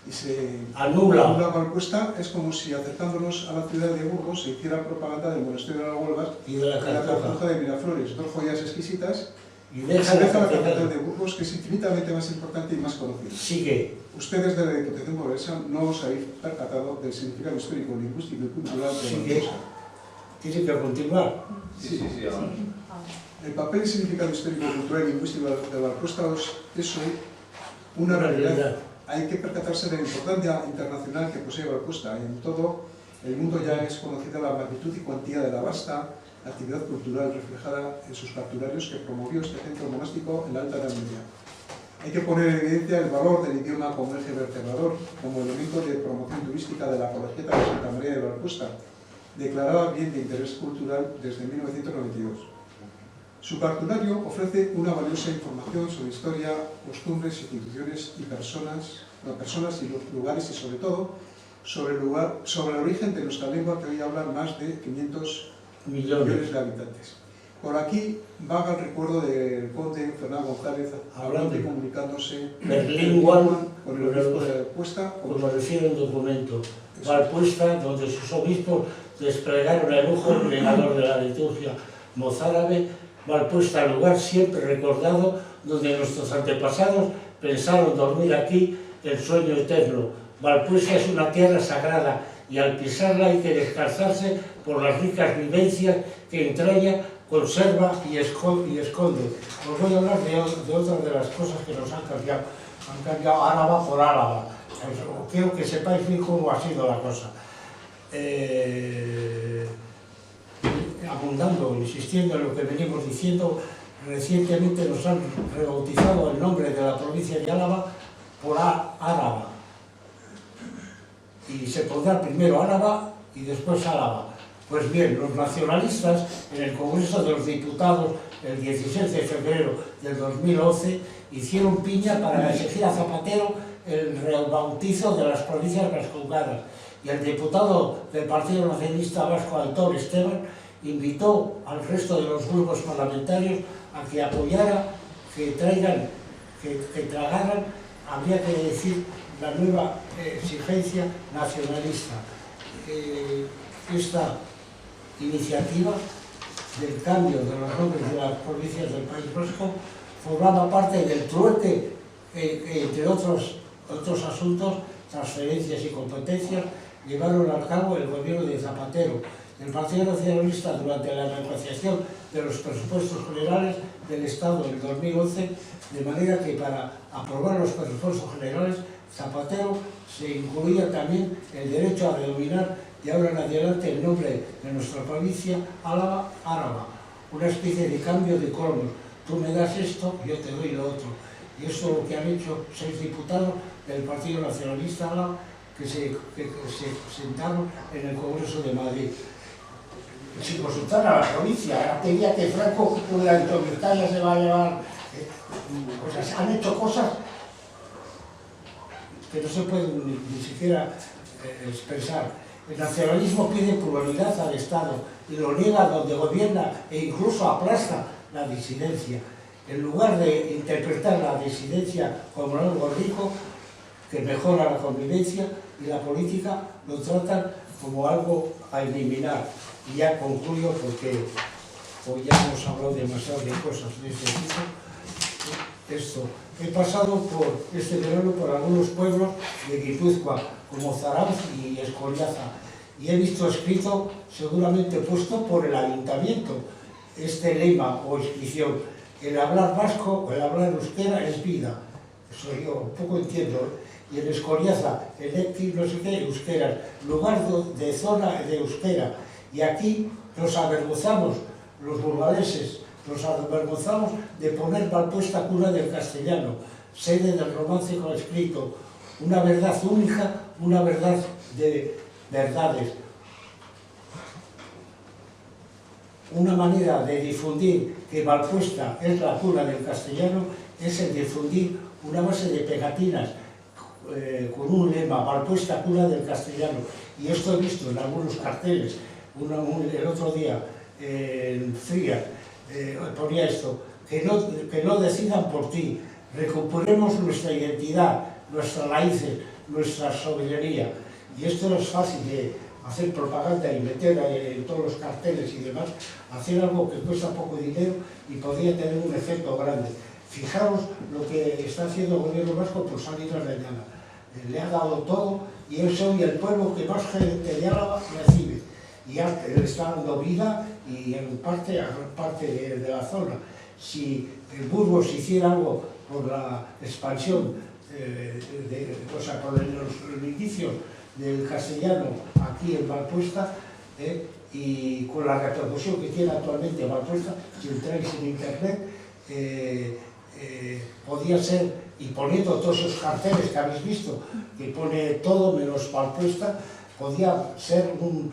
Y se anula Valpuesta. Es como si acercándonos a la ciudad de Burgos se hiciera propaganda del monasterio de las Huelvas y de la Cartuja de Miraflores, dos joyas exquisitas. Y se deja la catedral de Burgos, que es infinitamente más importante y más conocida. Sigue. Ustedes de la Diputación Burgalesa no os habéis percatado del significado histórico, lingüístico y cultural de Valpuesta. ¿Tiene que continuar? Sí. El papel y significado histórico, cultural y lingüístico de Valpuesta es hoy una realidad. Hay que percatarse de la importancia internacional que posee Valpuesta. En todo el mundo ya es conocida la magnitud y cuantía de la vasta actividad cultural reflejada en sus cartularios que promovió este centro monástico en la Alta Edad Media. Hay que poner en evidencia el valor del idioma como eje vertebrador, como elemento de promoción turística de la Colegiata de Santa María de Valpuesta, declarada bien de interés cultural desde 1992. Su cartulario ofrece una valiosa información sobre historia, costumbres, instituciones y personas y los lugares y sobre todo sobre el origen de nuestra lengua, que hoy habla más de 500 millones de habitantes. Por aquí vaga el recuerdo del conde Fernando González hablando y comunicándose con el obispo de Valpuesta, como refiere el documento. Valpuesta, donde sus obispos desplegaron el lujo plenador de la liturgia mozárabe. Valpuesta, lugar siempre recordado, donde nuestros antepasados pensaron dormir aquí el sueño eterno. Valpuesta es una tierra sagrada y al pisarla hay que descansarse por las ricas vivencias que entraña, conserva y esconde. Os voy a hablar de otras de las cosas que nos han cambiado. Han cambiado Álava por Álava. Quiero que sepáis bien cómo ha sido la cosa. Abundando, insistiendo en lo que venimos diciendo, recientemente nos han rebautizado el nombre de la provincia de Álava por Áraba. Y se pondrá primero Álava y después Álava. Pues bien, los nacionalistas en el Congreso de los Diputados el 16 de febrero del 2011 hicieron piña para exigir a Zapatero el rebautizo de las provincias vascongadas y el diputado del Partido Nacionalista Vasco, Aitor Esteban, invitó al resto de los grupos parlamentarios a que apoyaran, que tragaran, habría que decir, la nueva exigencia nacionalista. Esta iniciativa del cambio de los nombres de las provincias del País Vasco formaba parte del trueque, entre otros asuntos, transferencias y competencias, llevaron a cabo el gobierno de Zapatero. El Partido Nacionalista, durante la negociación de los presupuestos generales del Estado en 2011, de manera que para aprobar los presupuestos generales, Zapatero se incluía también el derecho a denominar de ahora en adelante el nombre de nuestra provincia, Álava, una especie de cambio de cromos. Tú me das esto, yo te doy lo otro. Y eso es lo que han hecho 6 diputados del Partido Nacionalista Álava que se sentaron en el Congreso de Madrid. Sin consultar a la provincia, tenía que Franco, una Vizcaya se va a llevar. O sea, han hecho cosas que no se pueden ni siquiera expresar. El nacionalismo pide pluralidad al Estado y lo niega donde gobierna e incluso aplasta la disidencia. En lugar de interpretar la disidencia como algo rico que mejora la convivencia y la política, lo tratan como algo a eliminar. Y ya concluyo porque hoy ya hemos hablado demasiado de cosas de este tipo. He pasado por este verano por algunos pueblos de Guipúzcoa, como Zarauz y Escoriaza, y he visto escrito, seguramente puesto por el ayuntamiento, este lema o inscripción: el hablar vasco o el hablar euskera es vida. Eso yo poco entiendo. Y en Escoriaza, el no sé qué, euskera, lugar de zona de euskera. Y aquí nos avergonzamos, los burgaleses, nos avergonzamos de poner Valpuesta cuna del castellano, sede del romance con escrito, una verdad única, una verdad de verdades. Una manera de difundir que Valpuesta es la cuna del castellano es el difundir una base de pegatinas con un lema: Valpuesta cuna del castellano. Y esto he visto en algunos carteles. El otro día en Fría ponía esto: que no decidan por ti, recuperemos nuestra identidad, nuestras raíces, nuestra soberanía. Y esto no es fácil de hacer propaganda y meter en todos los carteles y demás, hacer algo que cuesta poco dinero y podría tener un efecto grande. Fijaros lo que está haciendo el gobierno vasco por Salinas de Ayala. Le ha dado todo y es hoy el pueblo que más gente de Álava recibe. Y le está dando vida y en parte de la zona. Si el Burgos hiciera algo por la expansión, por los indicios del castellano aquí en Valpuesta, y con la repercusión que tiene actualmente Valpuesta, si entráis en internet, podía ser, y poniendo todos esos carteles que habéis visto, que pone todo menos Valpuesta, podía ser un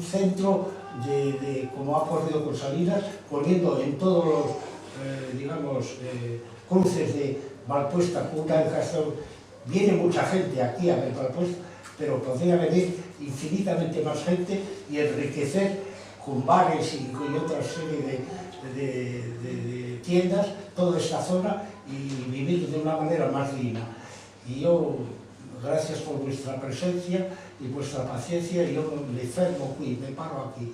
centro como ha ocurrido con Salinas, poniendo en todos los, cruces de Valpuesta, cuna del castellano. Viene mucha gente aquí a ver Valpuesta, pero podría venir infinitamente más gente y enriquecer con bares y otra serie de tiendas toda esta zona y vivir de una manera más digna. Y yo, gracias por vuestra presencia y vuestra paciencia, y yo me enfermo y me paro aquí.